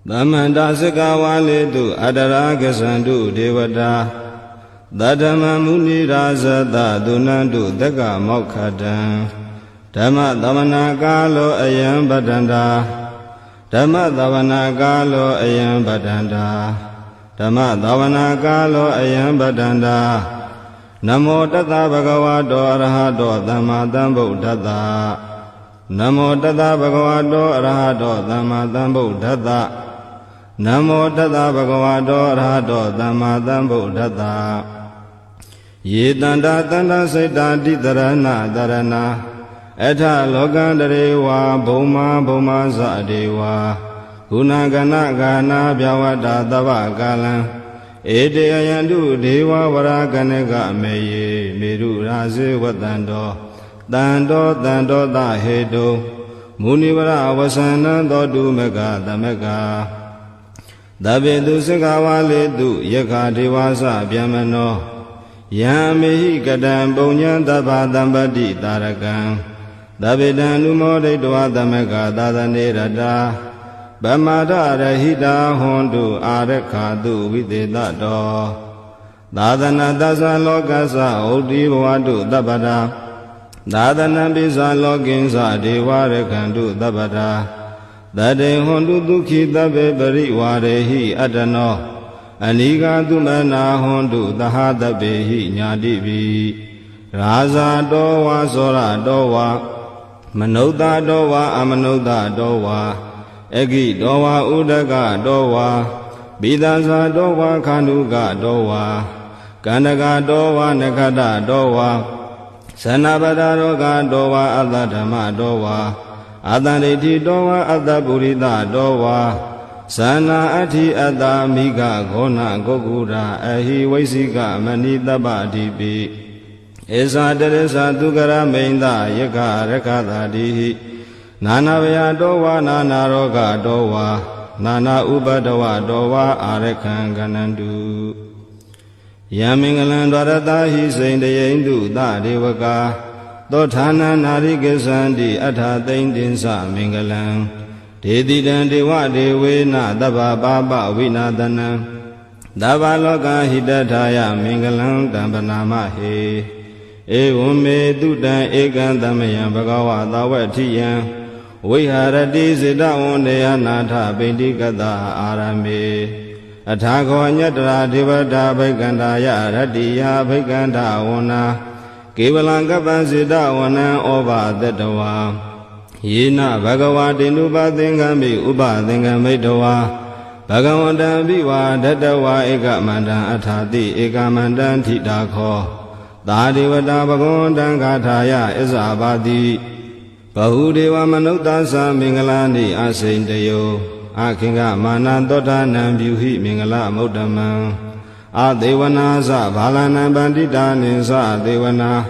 Tamanda Sikawali tu Adaraga Sandu Devata Dadama Muni Razada Dunandu Daga Mokkhadan Dhamma Davana Kalo Ayam Badanda Dhamma Davana Kalo Ayam Badanda Dhamma Davana Kalo Ayam Badanda Namo Tata Bhagavato Arahato Dhamma Sambuddhassa Namo Tata Bhagavato Arahato Dhamma Sambuddhassa Namo Tata Bhagavato Arahato Dhamma Sambuddhassa Ye Tanda Tanda Saita Ditarana Dharana Etha Lokandarewa Bhoma Bhoma Sadewa Gunagana Gana Vyavada Dava Kalan Ede Ayandu Deva Varaganega Meye Meru Raze Vatando Dando Dando Dahedo Munivara Vasana Dodu Mega Damega Dabedu Sikawali Du Yaka Devasa Vyamano Yamehi Kadam Bunyan Daba Dambadi Tarakan Dabedan Lumode Dua Damega Dadane Rada Bamada Rahida Hondu Arekadu Videda Do Dadana Dasa Lokasa Odi Wadu Dabada Dadana Bisa Loginsa Devarekandu Dabada Dade Hondu Duki Dabe Bari Warehi Adano Aniga Dumana Hondu Dahadabehi Nyadibi Raza Dowa Zora Dowa Manoda Dowa Amanoda Dowa Egi Dowa Udaga Dowa Bidaza Dowa Kanuga Dowa Kanaga Dowa Nekada Dowa Sanabada Roga Dowa Adadama Dowa Adariti Dowa Adaburida Dowa Sana Ati Adamiga Gona Gogura Ahi Waisiga Manida Badibi Esa Teresa Dugara Meinda Yaka Rekada Dihi Nana Vaya Dowa Nana Roga Dowa Nana Ubadawa Dowa Arekan Ganandu Yamingalan Dwaratahi Saindayendu Da Devaka Dotana Narikesandi Atha Daindinsa Mingalan Dedidan Dewa Devena Dava Baba Vinadana Dava Loka Hidataya Mingalan Dambanama He Evume Dudan Ekandamayan Bhagava Dawatiyan Viharati Siddha Undeya Natha Bindikata Arame Athako Nyatra Devata Bhaikandaya Ratiya Bhaikanda Una Kevalangapa Siddha Una Oba Detawa Yena Bhagavati Nupathingami Upathingamidawa Bhagavata Viva Detawa Ekamanda Athati Ekamanda Thidakho Dadevata Bhagavata Gathaya Isabadi Bahudeva Manudasa Mingalani Asindayo Akinga Manandota Nambyuhi Mingala Mudaman Adevana Sa Bhalana Bandita Nisa Devana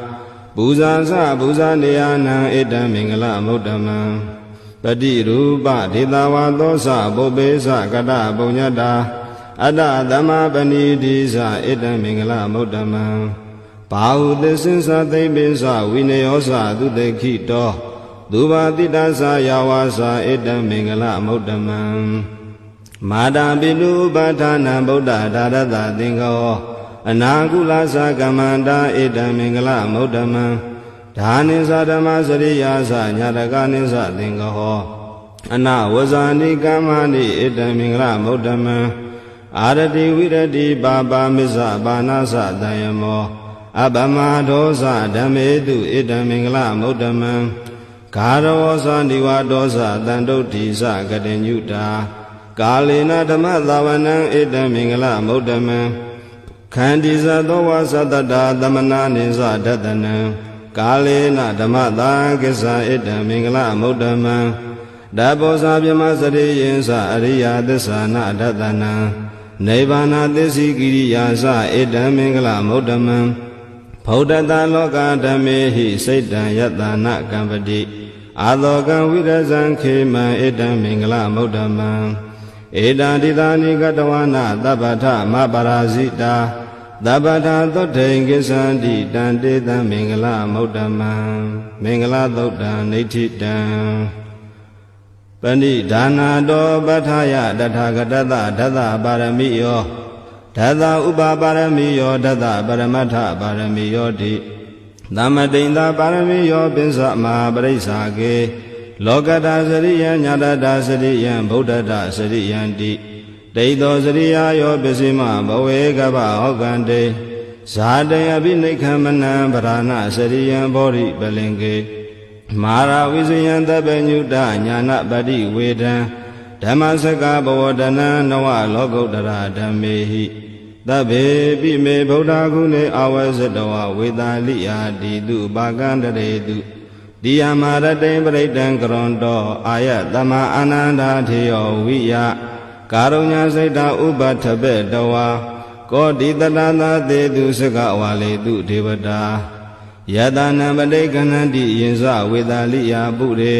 Buza Sa Buza Neyana Eda Mingala Mudaman Padi Rupa Ditawa Dosa Bobesa Kata Bunyada Ada Dhamma Banidisa Eda Mingala Mudaman Bahu Desinsa Debisa Vineyosa Dudekito Duva Tidasa Yawasa Edam Mingala Mudaman Mada Bidu Bhatana Buddha Dadada Dingo Anagula Sakamanda Edam Mingala Mudaman Dhanisa Dhamasariyasa Nyadaganisa Dingo Ana Wazani Kamani Edam Mingala Mudaman Arati Virati Baba Misa Banasa Dayamo Abama Dosa Dhamedu Edam Mingala Mudaman Karavasa Nivadosa Dandotisa Gadenyuta Kalina Dhamadhavanam Edam Mingala Mudaman Kandisa Dowa Sadada Dhamana Nisa Dadanam Kalina Dhamadha Kisa Edam Mingala Mudaman Dabosa Bhyamasari Yinsa Ariya Dasana Dadanam Nivana Desi Giriyasa Edam Mingala Mudaman Bhaudata Loka Dhamehi Saitan Yatana Kampati Alokan Vidasan Khema Edam Mingala Mudaman Edam Didani Gatawana Dabata Mabarazita Dabata Thotain Kisandi Dandedam Mingala Mudaman Mingala Thotan Nititam ပဏိဒါနာတောပဋ္ဌာယတထာဂတတဒသပါရမိယောဒသဥပပါရမိယောဒသပရမတ္ထပါရမိယောတိသမတိန်သာပါရမိယောပိစ္ဆမဟာပရိစ္ဆာကေလောကတာစရိယညာတတာစရိယံဗုဒ္ဓတာစရိယံတိဒိဋ္ဌောစရိယာယောပစ္စည်းမဘဝေကဗဟောကံတေဇာတေအဘိနိခမနံဗရာဏစရိယံဘောရိပလင်ကေမာရဝိဇယံတပညုတညာနပတိဝေဒံဓမ္မစကဘဝတနံနဝလောကုတ္တရာဓမ္မေဟိသဗ္ဗေပိမေဗုဒ္ဓဂုဏေအဝဇ္ဇတဝဝေသာလိယာတိတုပါကံတရေတုတိယမရတေပရိတံကရွန်တောအာယတမအာနန္ဒာထေယောဝိယကာရုညစိတ်တာဥပထပေတဝါကောတိတတသာသေတုစကဝါလေတုဒေဝတာယတနာပတိကဏန္တိယင်္စဝေသာလိယာပုရေ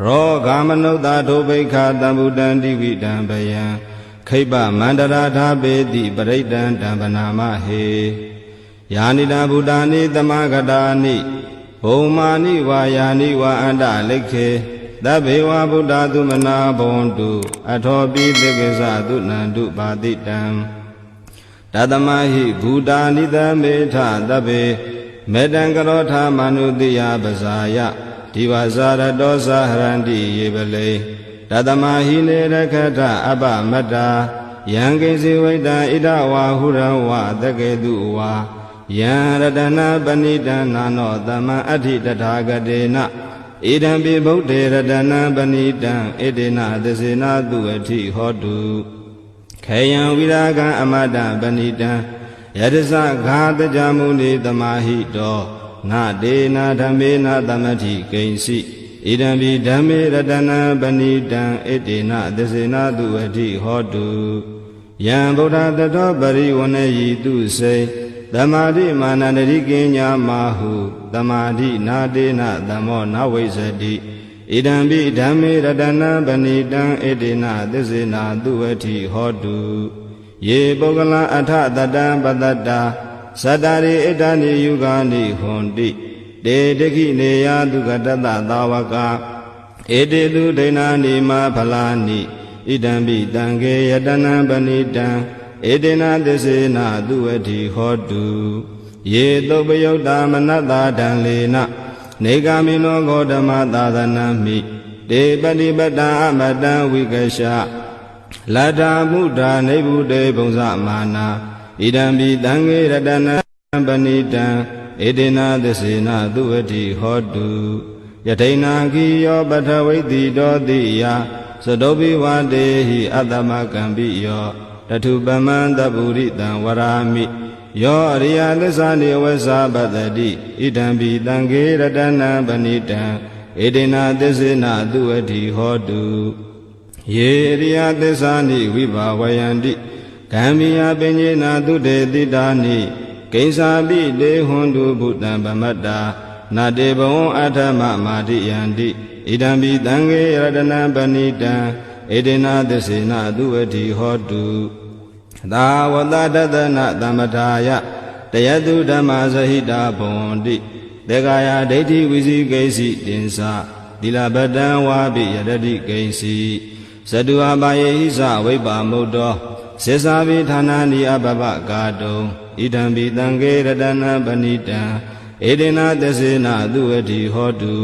ရောဂမနုဿာဒုဗိခာတံဗုဒံတိဝိတံဘယံခိပမန္တရာထာပေတိပရိတံတံပနာမဟေယာနိတာဗုဒ္ဓာနိသမဂတာနိဘုံမာနိဝါယာနိဝါအန္တလိခေသဗ္ဗေဝဗုဒ္ဓသုမနာဘဝန္တုအထောပိသေကိသသုနန္တုပါတိတံတသမဟိဘူတာနိသမေထသဗ္ဗေမေတံကရောထာမနုတိယပဇာယဒီဝဇာရတောသဟရန္တိယေပလေတသမဟိနေရခထအပမတ္တာယံကိစီဝိတံဣဒဝါဟုရဝသကေတုဝါယံရတနာပဏိတံနာနောသမံအဋ္ဌိတထာဂတေနဣဒံပိဗုဒ္ဓေရတနာပဏိတံဣတေနသစေနာတုအဋ္ဌိဟောတုခေယံဝိရာဂံအမတံပဏိတံယတသဂါတကြမုနိသမာဟိတောနာဒေနာဓမ္မေနာသမတိကိဉ္စီဣဒံပိဓမ္မေရတနာပဏိတံဣတေနသစေနာတုအဋ္ဌိဟောတုယံဗုဒ္ဓတတောပရိဝဏယိတုစေသမာဓိမာနန္တိကိညာမဟုသမာဓိနာတေနသမ္မောနဝိဇ္ဇတိဣဒံပိဓမ္မေရတနာပဏိတံဣတေနသစေနာတုအဋ္ဌိဟောတုယေပုဂ္ဂလအထတတံပတတ္တာသတ္တရိဣဒာနိယုဂာနိဟွန်တိတေတခိနေယတုကတတသာဝကဧတေတုဒိဏာနိမဖလာနိဣဒံပိတံခေယတနံပဏိတံဧတေနသစ္စေနာတုအဋ္ဌိဟောတုယေသုပယုတ်တာမနတ္တာဒံလေနနေဂာမိနောဂေါတမသာသနာမိတေပတိပတ္တာအမတံဝိကရှလတ္ထာမုဒ္ဓနိဗ္ဗုတေဘုံဇမာနာဣဒံပိတံခေရတနံပဏိတံဧတေနသစ္စေနာတုအဋ္ဌိဟောတုယထိဏခိယောပထဝိတိတောတိယသတောပိဝတေဟိအတ္တမကံပိယောတထုပမံတပုရိတံဝရာမိယောအရိယသစ္စာနိဝဇာပတ္တိဣဒံပိတံခေရတနံပဏိတံဧတေနသစ္စေနာတုအဋ္ဌိဟောတုယေရိယသစ္စာနိဝိဘာဝယန္တိဂမ္မိယပညေနာတုတေတိတာနိကိဉ္စာပိတေဟွန်တုဘုတံဗမတ္တာနာတေဘဝံအထမမာတိယန္တိဣဒံပိတံခေရတနံပဏိတံဧတေနသစ္စေနာတုအဋ္ဌိဟောတုသာဝတတတနာသမ္ပထာယတယတုဓမ္မဇဟိတာဘဝန္တိသေကာယဒိဋ္ဌိဝိဇိကိဉ္စီတင်္စာသီလပတံဝါပိယရတိကိဉ္စီသတုအပါယေဟိစဝိပ္ပါမုတ္တောစေစာပိဌာနာနိအပပကာတုံဣဒံပိတံခေရတနံပဏိတံဧတေနသစ္စေနာတုအဋ္ဌိဟောတု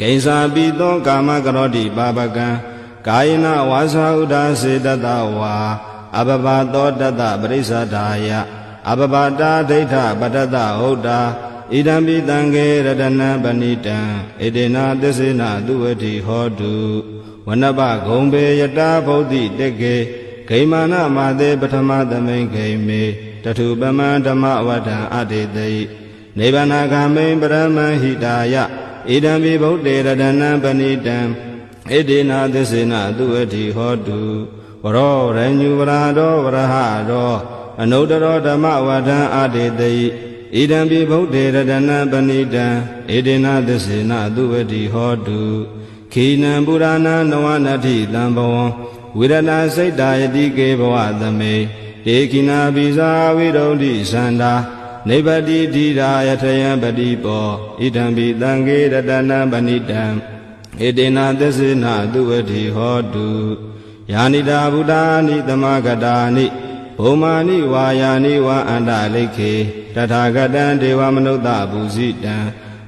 ကိဉ္စာပိသောကာမကရောတိပါပကံကာယနာဝါစာဥဒ္ဒါစေတတဝါအပပသောတတပရိစ္ဆဒါယအပပတာဒိဋ္ဌပတတဟုတ်တာဣဒံပိတံခေရတနံပဏိတံဧတေနသစ္စေနာတုအဋ္ဌိဟောတုဝနပဂုံဘေယတာဗုဒ္ဓိတကေဂိမာနမာသေပထမသမိန်ဂိမေတထုပမံဓမ္မဝဋ္ဌံအတေတိနိဗ္ဗာနဂမိန်ပရမံဟိတာယဣဒံပိဗုဒ္ဓေရတနံပဏိတံဣတေနသစ္စေနာတုအဋ္ဌိဟောတုဝရောရညုဝရာတောဝရဟတောအနုတ္တရောဓမ္မဝဋ္ဌံအတေတိဣဒံပိဗုဒ္ဓေရတနံပဏိတံဣတေနသစ္စေနာတုအဋ္ဌိဟောတုခိနံပုရာဏနဝနတ္ထိတံဘဝံဝိရဏစိတ်တာယတိကေဘဝသမေတေခိနာပိဇာဝိရုဒ္ဓိသန္တာနိဗ္ဗတိဓိရာယထယံပတိပောဣဒံပိတံခေရတနံပဏိတံ ဧတေနသစ္စေနသူဝတိဟောတုယာနိတာဗုဒ္ဓာနိသမဂတာနိဘုံမာနိဝါယာနိဝါအန္တလိခေတထာဂတံဒေဝမနုဿပူဇိတံ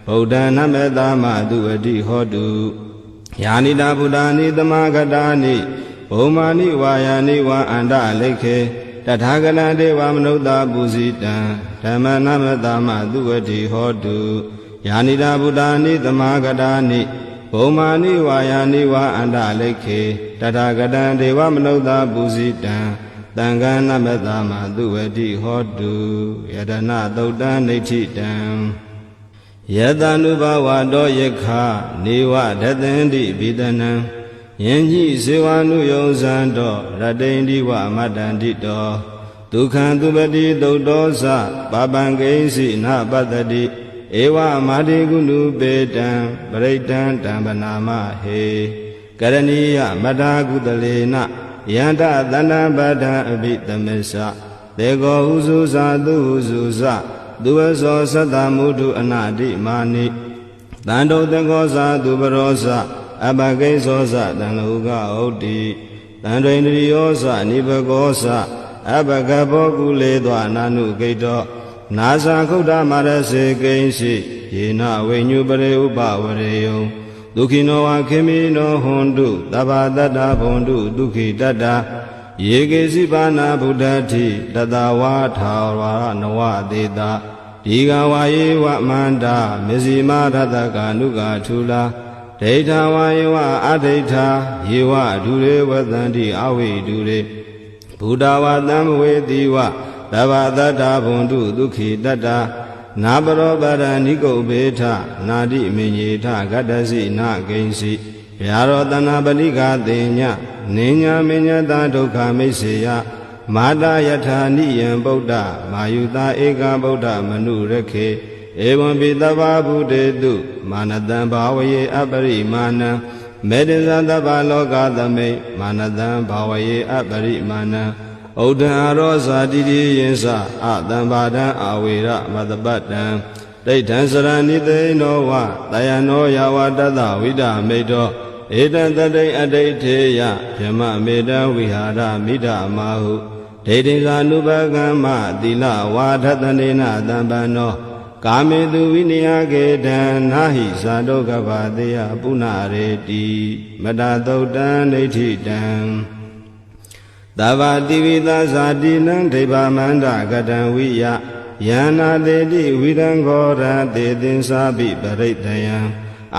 ဗုဒ္ဓံနမေတ္တမသူဝတိဟောတုယာနိတာဗုဒ္ဓာနိသမဂတာနိဘုံမာနိဝါယာနိဝါအန္တလိခေတထာဂတံဒေဝမနုဿပူဇိတံဓမ္မနမေတ္တမသူဝတိဟောတုယာနိတာဗုဒ္ဓာနိသမဂတာနိဘုံမာနိဝါယာနိဝါအန္တလိခေတထာဂတံဒေဝမနုဿပူဇိတံသံဃာနမတမသူဝတိဟောတုယတနာသုတ်တံနိဋ္ဌိတံယတ ानु ဘဝတောယခနေဝဒသန္တိဘိတနံယင်ကြီးဇေဝ ानु ယုံဇံတောရတိန္ဒီဝမတ္တန္တိတောဒုက္ခံသူပတိသုတ်တောသပပံကိဉ္စီနပတ္တိဧဝမာတိကုဏုပေတံပရိတံတံပနာမဟေကရဏီယမတာကုတလေနယန္တသန္တပတ္တံအဘိသမစ္စသေကောဥစုဇာသူဥစုဇသူဝဇောသတ္တမုဒုအနာတိမာနိတန္တုတကောဇာသူပရောဇအပကိစ္ဆောဇတံလောကဩတိတန္တွင်တရိယောဇနိဘကောဇအပကဘောကုလေသောအနာနုဂိတောနာဇာခုဒ္ဓမာရစေကိဉ္စီယေနဝိညုပရေဥပဝရေယံဒုက္ခိနောဝခေမိနောဟွန်တုတဗ္ဗတတ္တဘွန်တုဒုက္ခိတတ္တယေကေစီပါဏဗုဒ္ဓတိတတဝါထာဝရနဝသေတာဒီဃဝါယေဝမန္တာမေဇိမာရတကာနုကာထူလာဒိဋ္ဌဝါယေဝအဒိဋ္ဌာယေဝဒုရေဝသန္တိအဝိဒုရေဘုဒ္ဓဝါတံဝေတိဝတဗ္ဗတတ္တဘွန်တုဒုက္ခိတတ္တနာပရောပရဏိကုတ်ဘေထနာတိမင်ညေထဂတ္တစီနာကိဉ္စီဗျာရောတနာပတိကသေညနိညာမညတာဒုက္ခမိတ်စေယမာတာယထာနိယံဗုဒ္ဓမာယုတာဧကဗုဒ္ဓမနုရခေဧဝံပိတဗ္ဗဗုတေတုမာနတံဘာဝယေအပရိမာဏံမေတ္တဇသဗ္ဗလောကသမိတ်မာနတံဘာဝယေအပရိမာဏံဩဒံအရောဇာတိတိယင်းစအတံဘာဒံအာဝေရမတပတ္တံဒိဋ္ဌံစရဏိသိနောဝတယနောယဝတတဝိဒမေတောဧတံတတိအဋိဋ္ဌေယဗြဟ္မမေတံဝိဟာရမိဒမာဟုဒိဋ္ဌိဇာနုပကမ္မသီလဝါဒတနေနတံပန္နောကာမေတုဝိနယကေတံနာဟိဇာတောကဗတေယပုဏ္ဏရေတိမတသုတ်တံဒိဋ္ဌိတံသဗ္ဗတိဝိသဇာတိနံဒိဗ္ဗမန္တကတံဝိယယန္နာတေတိဝိရံခောရတေသင်္စာပိပရိတယံ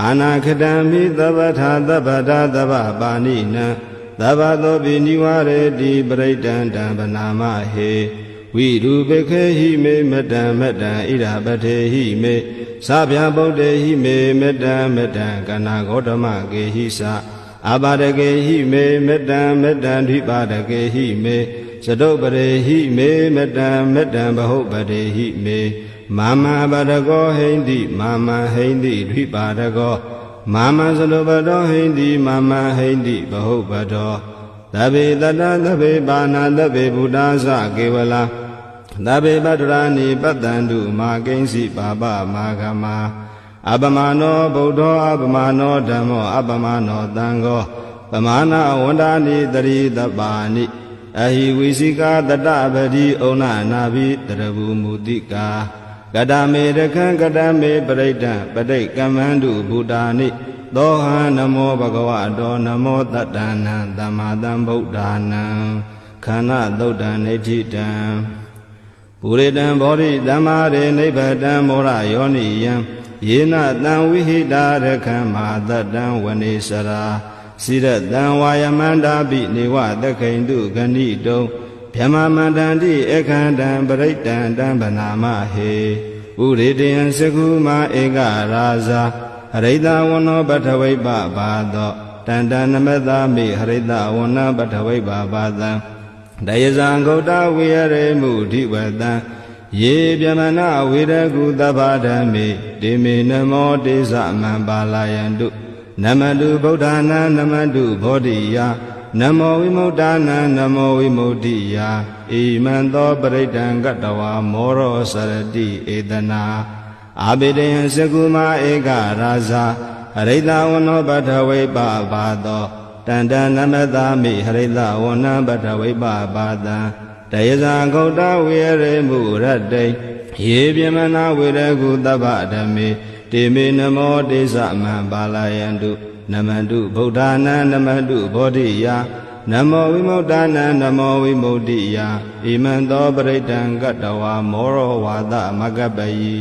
အာနာခတံမိသဗ္ဗထာသဗ္ဗတာသဗ္ဗပါဏိနံသဗ္ဗသောပိနိဝရေတိပရိတံတံပနာမဟေဝိရူပခေဟိမေမတံမတံဣရာပထေဟိမေသဗ္ဗယဗုဒ္ဓေဟိမေမတံမတံကနာဂေါတမကေဟိသအပါဒကေဟိမေမတံမတံဓိပါဒကေဟိမေသတုပရေဟိမေမတံမတံဘဟုပတေဟိမေမာမပါဒကောဟိန္တိမာမဟိန္တိဓိပါဒကောမာမသတုပတောဟိန္တိမာမဟိန္တိဘဟုပတောသဗ္ဗေတတသဗ္ဗေပါဏသဗ္ဗေဗုဒ္ဓသကေဝလာသဗ္ဗေပတ္တရာနိပတ္တန္တုမာကိဉ္စီပါပမာဂမအပမနောဗုဒ္ဓောအပမနောဓမ္မောအပမနောသံဃောပမာဏဝန္ဒာနိတရိတပါဏိအဟိဝိစိကာတတပတိဩနနာဘိတရဘူမူတိကာကတမေရခံကတမေပရိဒံပဋိကမ္မန္တုဘုဒ္ဓာနိသောဟံနမောဘဂဝတောနမောတတ္တနံသမ္မာသမ္ဗုဒ္ဓါနံခန္ဓာသုတ်တံနိဋ္ဌိတံပုရိတံဘောဓိသမ္မာရေနိဗ္ဗတံမောရယောနိယံယေနတံဝိဟိတာရခမ္မာတတံဝနေစရာစိရတံဝါယမန္တာပိနေဝသခိန်တုဂဏိတုံဗြဟ္မမန္တန္တိအခန္တံပရိတံတံဗနာမဟေဥရိတယံစကုမာဧကရာဇာဟရိတဝနောပထဝိပဘာသောတန္တနမတမိဟရိတဝနပထဝိပဘာသံတယဇံဂௌတဝိရရေမုဓိဝတံယေဗျမနဝေရကုသဗ္ဗဓမ္မေတေမေနမောတေသမံပါလာယန္တုနမတုဗုဒ္ဓနာနမတုဘောဓိယာနမောဝိမု ddha နာနမောဝိမု ddhi ယာဣမံသောပရိဒံကတဝါမောရောစရတိဧတနာအာဘိဒယံစကုမာဧကရာဇာဟ ရိတဝနောပထဝိပပါသောတန္တနမသာမိဟရိတဝနံပထဝိပပါတံတယဇာဂௌတဝေရေမှုရတ္တိယေပြမနာဝေရကုတပ္ပဓမေတေမေနမောတေသမံပါဠယန္တုနမန္တုဗုဒ္ဓနာနမန္တုဘောဓိယာနမောဝိမု ṭ နာနမောဝိမု ṭိယာဣမံသောပရိတံကတ္တဝါမောရောဝါသမကပ္ပယိ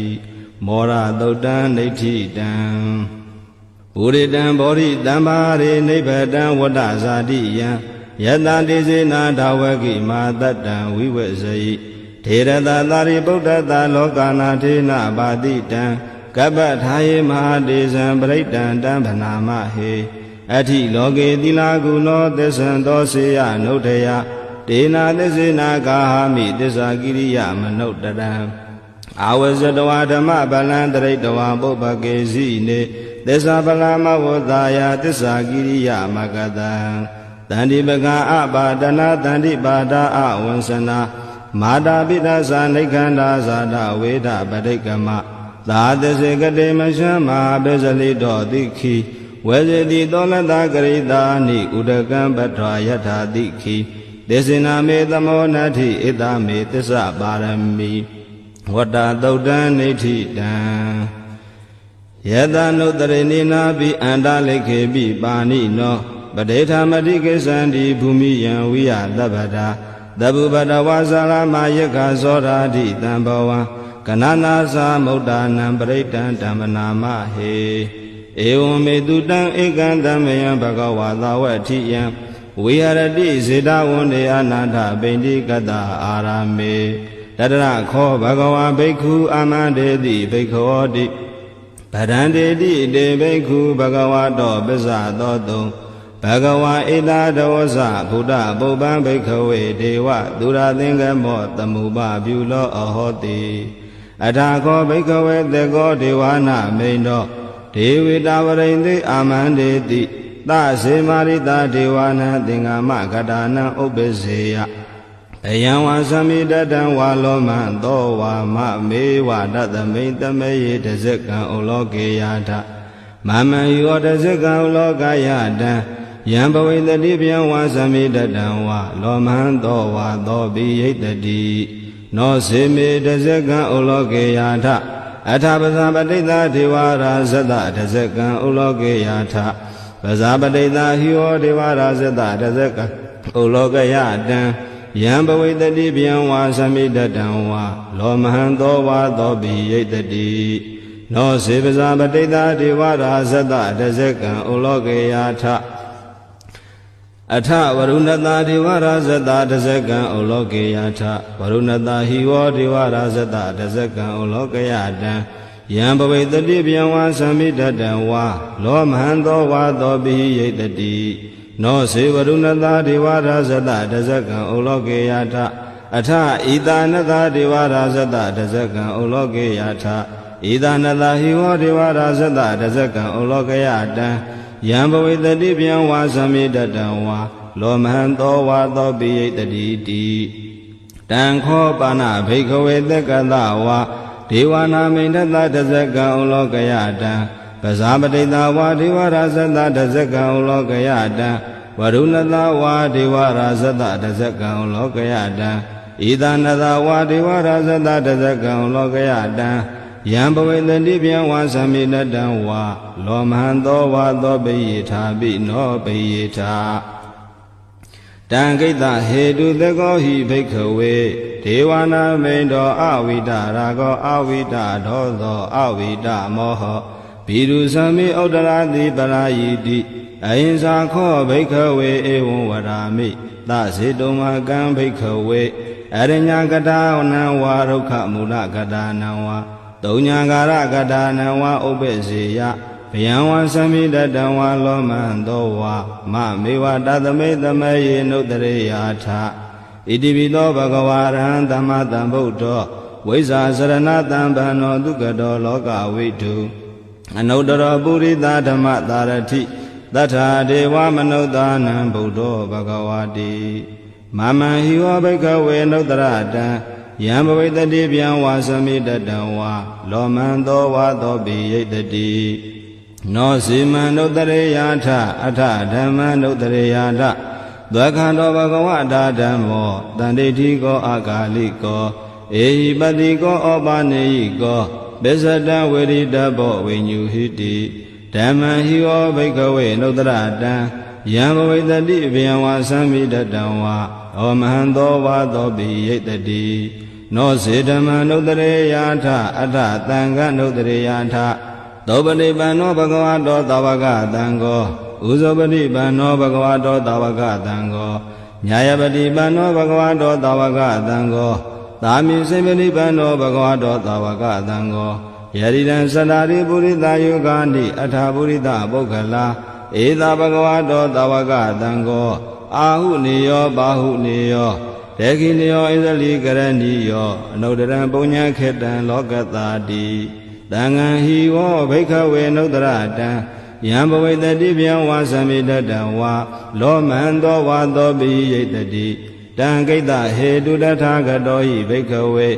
မောရသုတ်တံဒိဋ္ဌိတံဝုရိတံဘောဓိတံဘာရေနိဗ္ဗတံဝတ္တဇာတိယံယတတိစေနာဒါဝကိမာတတ္တံဝိဝေဇယိထေရတသာရိပုတ္တတလောကနာထေနဘာတိတံကပ္ပထာယေမဟာတေဇံပရိတံတံဗနာမဟေအထိလောကေသီလာကုလောသစ္ဆံသောစေယနုထယတေနာသစ္စေနာကာဟာမိသစ္စာကိရိယမနုတတံအာဝဇတဝဓမ္မဗလံတရိတဝပုပ္ပကေစီနေသစ္စာပလမဝတ္တယာသစ္စာကိရိယမကတံတန္တိပကံအပါဒနာတန္တိပါဒအဝံစနာမာတာပိဋ္ဌာနိခန္ဓာဇာတဝေဒပဋိကမသာသစေကတိမရှမဟာပစ္စလိတောတိခိဝေဇတိသောလတကရိတာနိဥဒကံပထဝယထာတိခိသေစနာမေသမောနတ္ထိဣတမေသစ္စာပါရမီဝတ္တသုတ်တံနိဋ္ဌိတံယတနုတရိနိနာပိအန္တလိခေပိပါဏိနောပဋိဌာမတိကိသန္တိဘူမိယံဝိယသဗ္ဗတာသဗ္ဗပတဝါဇာလမယက္ခဇောဓာတိတံဘဝံကနနာသမုဒ္ဒနံပရိတံဓမ္မနာမဟေဧဝံမေတုတံဧကံဓမ္မယံဘဂဝါသာဝတိယံဝိဟရတိစေတဝန္တေအနာထပိန္တိကတအာရမေတတရခောဘဂဝါဘိက္ခုအာမန္တေတိဘိက္ခောတိဗဒန္တေတိတေဘိက္ခုဘဂဝါတောပစ္စသောတုံဘဂဝါဣတာဒဝဇဗုဒ္ဓပုပ္ပံဘိက္ခဝေဒေဝသူရသင်္ကမောသမုပပြုလောအဟောတိအထာခောဘိက္ခဝေသေကောဒေဝနာမိန်တောဒေဝိတာဝရိန္တိအာမန္တေတိသစေမာရိတာဒေဝနာသင်္ဃမကတာနံဥပ္ပစေယအယံဝါသမိတတံဝါလောမံသောဝါမမေဝတသမိတမေယေတဇကံဥလောကေယထမမံယောတဇကံဥလောကယတံယံဘဝိတတိဗျံဝါသမိတတံဝါလောမံသောဝါသောပိယိတတိနောစေမေတဇကံဥလောကေယထအထာပဇာပတိတာဒေဝရာဇတတဇကံဥလောကေယထပဇာပတိတာဟိယောဒေဝရာဇတတဇကံဥလောကယတံယံဘဝိတတိဗျံဝါသမိတတံဝါလောမဟံသောဝါသောပိယိတတိနောစေပဇာပတိတာဒေဝရာဇတတဇကံဥလောကေယထအထဝရုဏတာဒေဝရာဇတတဇကံဥလောကေယထဝရုဏတာဟိဝောဒေဝရာဇတတဇကံဥလောကယတံယံဘဝိတတိဗျံဝါသမိတတံဝါလောမဟံသောဝါသောပိယိတတိနောစေဝရုဏတာဒေဝရာဇတတဇကံဥလောကေယထအထဣတာနတာဒေဝရာဇတတဇကံဥလောကေယထဣတာနတာဟိဝောဒေဝရာဇတတဇကံဥလောကယတံယံဘဝိတတိဗျံဝါသမိတတံဝါလောမဟံသောဝါသောပိယိတတိတိတံခောပါဏဘိက္ခဝေသက္ကတဝါဒေဝနာမိန်တတတဇကံဥလောကယတံပဇာပတိတာဝါဒေဝရာဇတတဇကံဥလောကယတံဝရုဏတာဝါဒေဝရာဇတတဇကံဥလောကယတံဣဒနတာဝါဒေဝရာဇတတဇကံဥလောကယတံယံဘဝေတတိဗျံဝါသမိတတံဝါလောမဟံသောဝါသောပိယိထာပိနောပိယိထာတံကိတဟေတုသကောဟိဘိက္ခဝေဒေဝနာမိန်တောအဝိတရာဂောအဝိတဒောသောအဝိတမောဟဘိရုသမိဥဒ္ဒရာတိပရာယိတိအဟိံသာခောဘိက္ခဝေဧဝံဝရာမိသစေတုမကံဘိက္ခဝေအရညကတာနံဝါရုခမူလကတာနံဝါတုံညာကာရကတာနံဝါဥပ္ပစေယဗျံဝါသမိတတံဝါလောမံသောဝါမမေဝတသမိတမေယေနုတရေယာထဣတိပိသောဘဂဝါရဟံသမ္မာသမ္ဗုဒ္ဓောဝိဇ္ဇာစရဏတံဗန္နောဒုက္ကတောလောကဝိတုအနုတ္တရောပုရိသဓမ္မသာရတိသတ္ထာဒေဝမနုဿာနံဗုဒ္ဓောဘဂဝါတိမမံဟိဝဘိက္ခဝေနုတ္တရတံယံဘဝိတတိဗျံဝါသမိတတံဝါလောမံသောဝါသောပိယိတတိ နောစီမံနုတ္တရေယထအထဓမ္မနုတ္တရေယထသဝခန္တောဘဂဝတာဓမ္မောတန္တိတိကောအာဂါလိကောဧဟိပတိကောဩပါနေယိကောပစ္စတံဝေရိတဘောဝိညုဟိတိဓမ္မံဟိဝဘိကဝေနုတ္တရတံယံဘဝိတတိဘယံဝါသံမိတတံဝါဩမဟံသောဝါသောပိယိတတိနောစေဓမ္မနုတ္တရေယထအထသံဃနုတ္တရေယထသောပတိပန္နောဘဂဝတောသဝကသံဃောဥဇောပတိပန္နောဘဂဝတောသဝကသံဃောညာယပတိပန္နောဘဂဝတောသဝကသံဃောသာမိစေပတိပန္နောဘဂဝတောသဝကသံဃောယရိတံသတ္တာရိပုရိသယုဂာနိအထာပုရိသပုဂ္ဂလာဧသာဘဂဝတောသဝကသံဃောအာဟုနေယောဘာဟုနေယောဒေခိနေယောဣဇလိကရဏီယောအနုတရံပုညံခေတံလောကတာတိသံဃံဟိဝောဘိခဝေနုတ္တရတံယံဘဝိတတိဗျံဝါသမိတတံဝါလောမန္တောဝါသောပိယိတတိတံကိတ္တဟေတုတထာဂတောဟိဘိခဝေ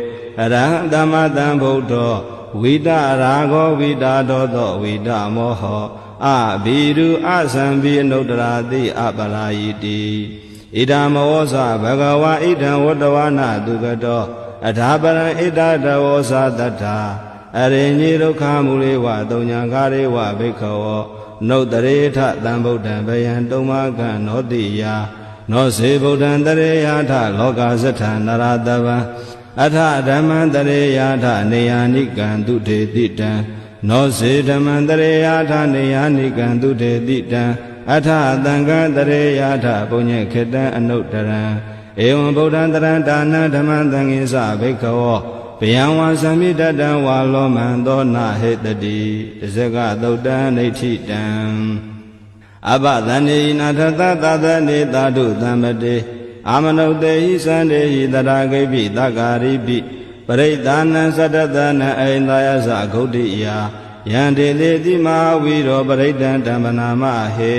အရဟံသမ္မာသမ္ဗုဒ္ဓောဝိတရာဂောဝိတာဒောသောဝိတမောဟောအဘိရုအသံဘိအနုတ္တရာတိအပလာယိတိဣဒံမောဇဘဂဝါဣဒံဝတ္တဝနာတုကတောအထာပရံဣဒတဝောဇတတ္ထာအရိညိဒုက္ခမူလေဝတုံညာကာရေဝဘိခဝောနုတ္တရေထသံဗုဒ္ဓံဘယံတုံမကံနောတိယနောစေဗုဒ္ဓံတရေယထလောကဇထနရတဗံအထဓမ္မံတရေယထနေယာနိကံတုထေတိတံနောစေဓမ္မံတရေယထနေယာနိကံတုထေတိတံအထသံဃံတရေယထပုညေခေတံအနုတ္တရံဧဝံဗုဒ္ဓံတရံဒါနဓမ္မံသံဃိသဘိခဝောဘယံဝါသမိတတံဝါလောမန္တောနာဟေတတိတဇဂသုတ်တံဒိဋ္ဌိတံအဘသန္တိနာထသသသနေသာဓုသံမတေအာမနုတေဟိသန္တေဟိတရာဂိပိသဂါရိပိပရိဒါနံသတ္တသနံအိန္ဒာယသဂௌတိယယံတေလေတိမဟာဝီရောပရိဒံဓမ္မနာမဟေ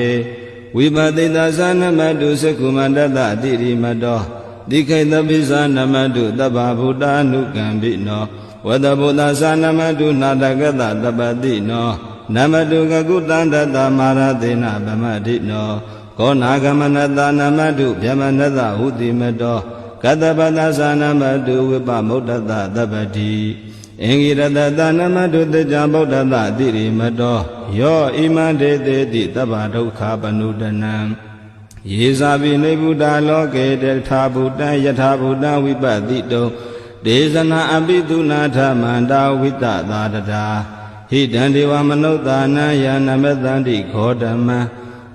ဝိပတိတသနမတုသကုမန္တတတိရိမတောတိခိတပိသနမတုတဗ္ဗဗုဒ္ဓ ानु ကံပိနောဝတ္တဗုဒ္ဓသနမတုနာတကတတပတိနောနမတုကကုတန္တတမာရသေနဗမတိနောကောနာဂမနတနမတုဗျမနတဟုတိမတောကတပတသနမတုဝိပမုဒ္ဒတတပတိအင်္ဂိရတတနမတုတကြဗုဒ္ဓတတိရိမတောယောဣမံဒေတေတိတဗ္ဗဒုက္ခပနုဒနံယေဇာပိနေဗုဒ္ဓလောကေတထာဗုဒ္ဓယထာဗုဒ္ဓဝိပတိတုံဒေဇနာအပိတုနာထမန္တာဝိတသာတတာဟိတံဒေဝမနုဿာနံယနမတန္တိခောဓမ္မံ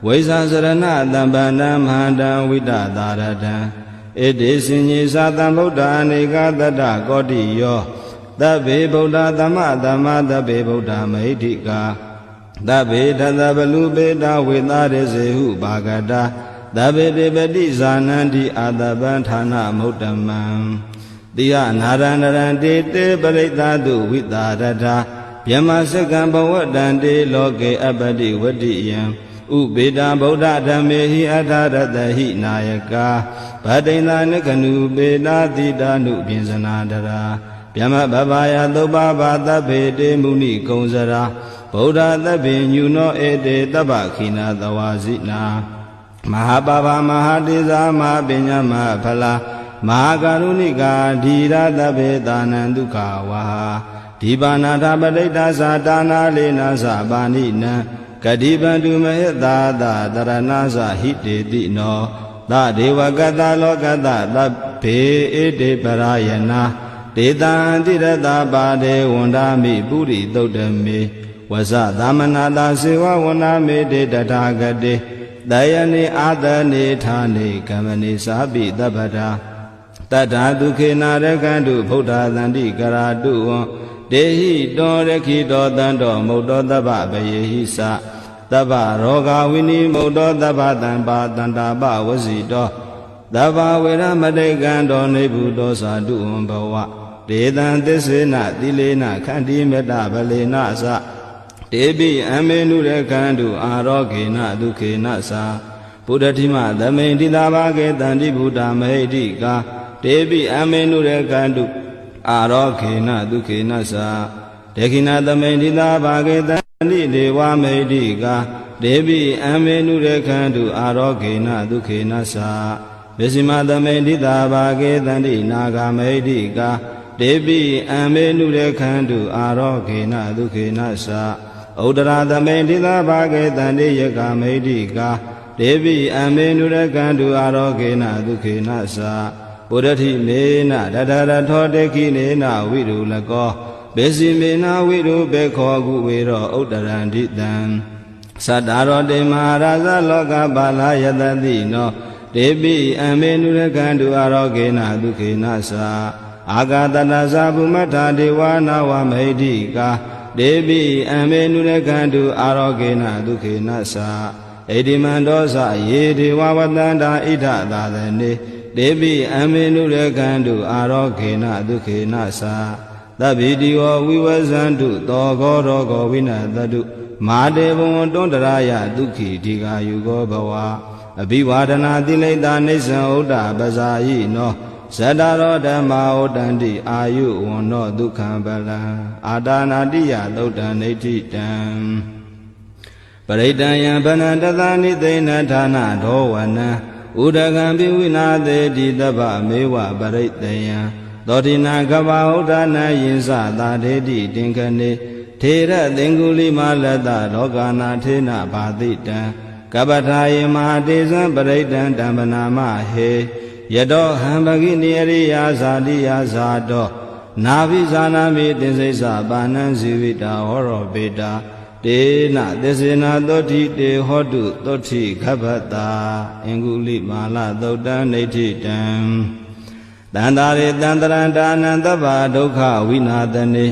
ဝိဇာစရဏတံပန္နမဟာတံဝိတသာရတံဣတိစဉ္ညေသတံဗုဒ္ဓအနေကတတ္တကောတိယောသဗ္ဗေဗုဒ္ဓသမ္မသမ္မာသဗ္ဗေဗုဒ္ဓမဟိတိကာသဗ္ဗေတသဗလူပေတဝေသာရစေဟုဘာဂတာသဗ္ဗေတေပတိဇာနန္တိအာတပံဌာနမုဒ္ဓမံတိယနာရဏရံတေတေပရိသတုဝိတာရထာဗျမစကံဘဝတံတေလောကေအပတိဝတိယံဥပေတံဗုဒ္ဓဓမ္မေဟိအထာရတဟိနာယကာဗတိန္ဒနကနုပေတာတိတာနုပြင်စနာတရာဗျမဘဗာယသုပ္ပဘာသဗ္ဗေတေမုနိကုံစရာဗုဒ္ဓသဗ္ဗေညုနောဧတေတဗ္ဗခိနာသဝါစိနာမဟာပါပမဟာတိဇာမဟာပညာမဟာဖလာမဟာကရုဏိကာဓီရသဗ္ဗေသာနံဒုက္ခဝါဒီပါဏာထပဋိတ္တသာတာနာလေနာသပါဏိနံကတိပန္တုမဟေသာသတရဏသဟိတေတိနောသဒေဝကတလောကတသဗ္ဗေဧတေပရာယနာဒေတံတိရတပါဒေဝန္ဒာမိပုရိသုတ်တမေဝဇသမနာတာစေဝဝန္ဒာမေတေတထာဂတေတယနိအာတနိဌာနိကမ္မနိသာပိတပ္ပတာတတ္ထာဒုခေနာရကန္တုဗုဒ္ဓသန္တိကရာတုဝံတေဟိတောရခိတောတံတောမုတ်တောတဗ္ဗပယေဟိသတဗ္ဗရောဂဝိနိမုတ်တောတဗ္ဗတံပါတန္တာပဝစီတောတဗ္ဗဝေရမတိကံတောနေဗုတောသာတုဝံဘဝဒေတံသစ္စေနသီလေနခန္တိမေတ္တဗလေနသတေပိအမေနုရကန္တုအာရောဂေနဒုခေနသာဘုဒ္ဓတိမသမိန်တိတာဘာကေတန္တိဗုဒ္ဓမဟိတိကာတေပိအမေနုရကန္တုအာရောဂေနဒုခေနသာဒေခိနာသမိန်တိတာဘာကေတ နိဒေဝမေတိကာဒေပိအမေနုရခန္တုအာရောဂေနဒုခေနသဝိစီမသမေတိတာဘာကေတန္တိနာဂမေတိကာဒေပိအမေနုရခန္တုအာရောဂေနဒုခေနသဥဒရာသမေတိတာဘာကေတန္တိယကမေတိကာဒေပိအမေနုရခန္တုအာရောဂေနဒုခေနသပုရတိမေနတတရထောတေခိနေနဝိရုလကောဘေစီမေနဝိရုဘေခောကုဝေရောဥတ္တရန္တိတံသတ္တရောတေမဟာရာဇလောကပါလာယတတိနောဒေပိအမေနုရခန္တုအာရောဂေနဒုခေနသအာဂတတသဗုမထာဒေဝနာဝမေတိကာဒေပိအမေနုရခန္တုအာရောဂေနဒုခေနသဣတိမန္တောသယေဒေဝဝတန္တာဣဒသာသနေဒေပိအမေနုရခန္တုအာရောဂေနဒုခေနသသဗ္ဗိတိဝဝိဝဇန္တုသောဂောရောဂောဝိနတတုမာတေဘဝံတွန္တရာယဒုက္ခိဒီဃာယုဂောဘဝအဘိဝါဒနာတိလိတာနိစ္စံဥဒ္ဒပဇာယိနောဇတရောဓမ္မာဩတန္တိအာယုဝန္နောဒုက္ခံပလံအာတာနာတိယသုတ်တံနေတိတံပရိတံယံဗနတသနိသိဏဌာနဒောဝနံဥဒကံပိဝိနာသေတိတဗ္ဗမေဝပရိတယံသောတိနာကဗ္ဗဥဒ္ဒနာယင်္စသာဒေတိတင်ခနေထေရသင်္ကုလိမလတ္တလောကနာထေနဘာတိတံကပ္ပထာယေမဟာတေဇံပရိတံတံပနာမဟေယတောဟံပဂိနိယရိယာဇာတိယာဇာတောနာဘိဇာနာမိသင်္စိစ္ဆပါဏံဇီဝိတာဟောရောပေတာတေနသစ္စေနာသောတိတေဟောတုသောတိခဗ္ဗတာအင်္ဂုလိမာလသုတ်တံနေတိတံတန္တာရေတန္တရန္တာနန္တဗ္ဗဒုက္ခဝိနာတနေ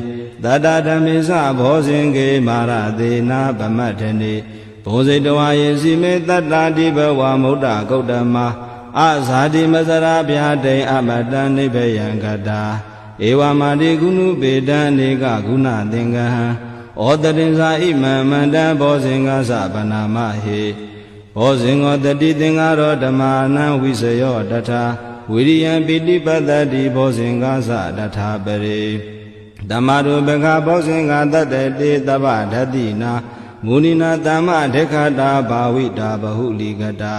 တတဓမ္မေသဘောဇင်ကေမာရသေနာဗမတ္ထနေဘောဇိတဝါယေစီမေတတ္တာတိဘဝမုဒ္ဒဂௌတမအဇာတိမစရာဗျာတိအမတံနိဗ္ဗယံကတာဧဝမာတိကုဏုပေတံအနေကဂုဏသင်္ကဟံဩတတင်္ဇာဣမံမန္တံဘောဇင်္ဂသဗနာမဟေဘောဇင်္ဂောတတိသင်္ဃရောဓမ္မာနံဝိစယောတထာဝိရိယံပိတိပတ္တိဘောဇင်္ဂသတထာပရိဓမ္မရူပကဘောဇင်္ဂတတတေတဗ္ဗဓတိနာမုနိနာတမ္မဒေခတာဘာဝိတာဘဟုလိကတာ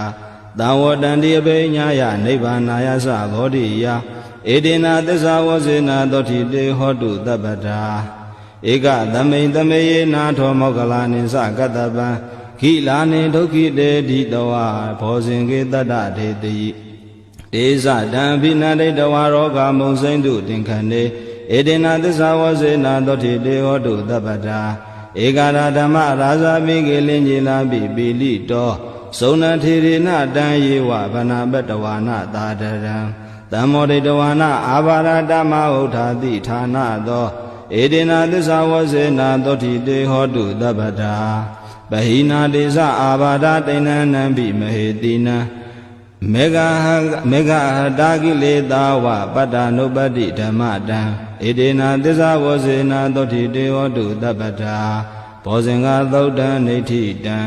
သံဝတန္တိအဘိညာယနိဗ္ဗာနာယသဘောဓိယဧတေနာသစ္စာဝဇေနာသောတိတေဟောတုတပ္ပတာဧကသမိန်သမေယေနာထောမောကလာနိသကတ္တပံခိလာနိဒုက္ခိတေတိတဝါဘောဇင်ကေတတ္တဒေတိတေဇတံဘိနာတိတဝါရောဂမုံစိမ့်တုတင်ခဏေဧတေနာသစ္စာဝဇေနာသောတိတေဟောတုတပ္ပတာဧကရာဓမ္မရာဇာပိကေလင်ကြီးလာပိပိလိတောသုဏထေရေနတံယေဝဗနာပတဝါနသာတရံတမောဒိတဝါနအာဘာရတမဥထာတိဌာနသောဧတေနာသစ္စာဝဇေနာသောတိတေဟောတုတပ္ပတာပဟိနာတေဇအာဘာဒတိဏံနံပိမဟေတိနံမေဃဟတာကိလေသာဝပတ္တနုပတ္တိဓမ္မတံဧတေနာသစ္စာဝဇေနာသောတိတေဟောတုတပ္ပတာဘောဇင်္ဂသုတ်တံနေတိတံ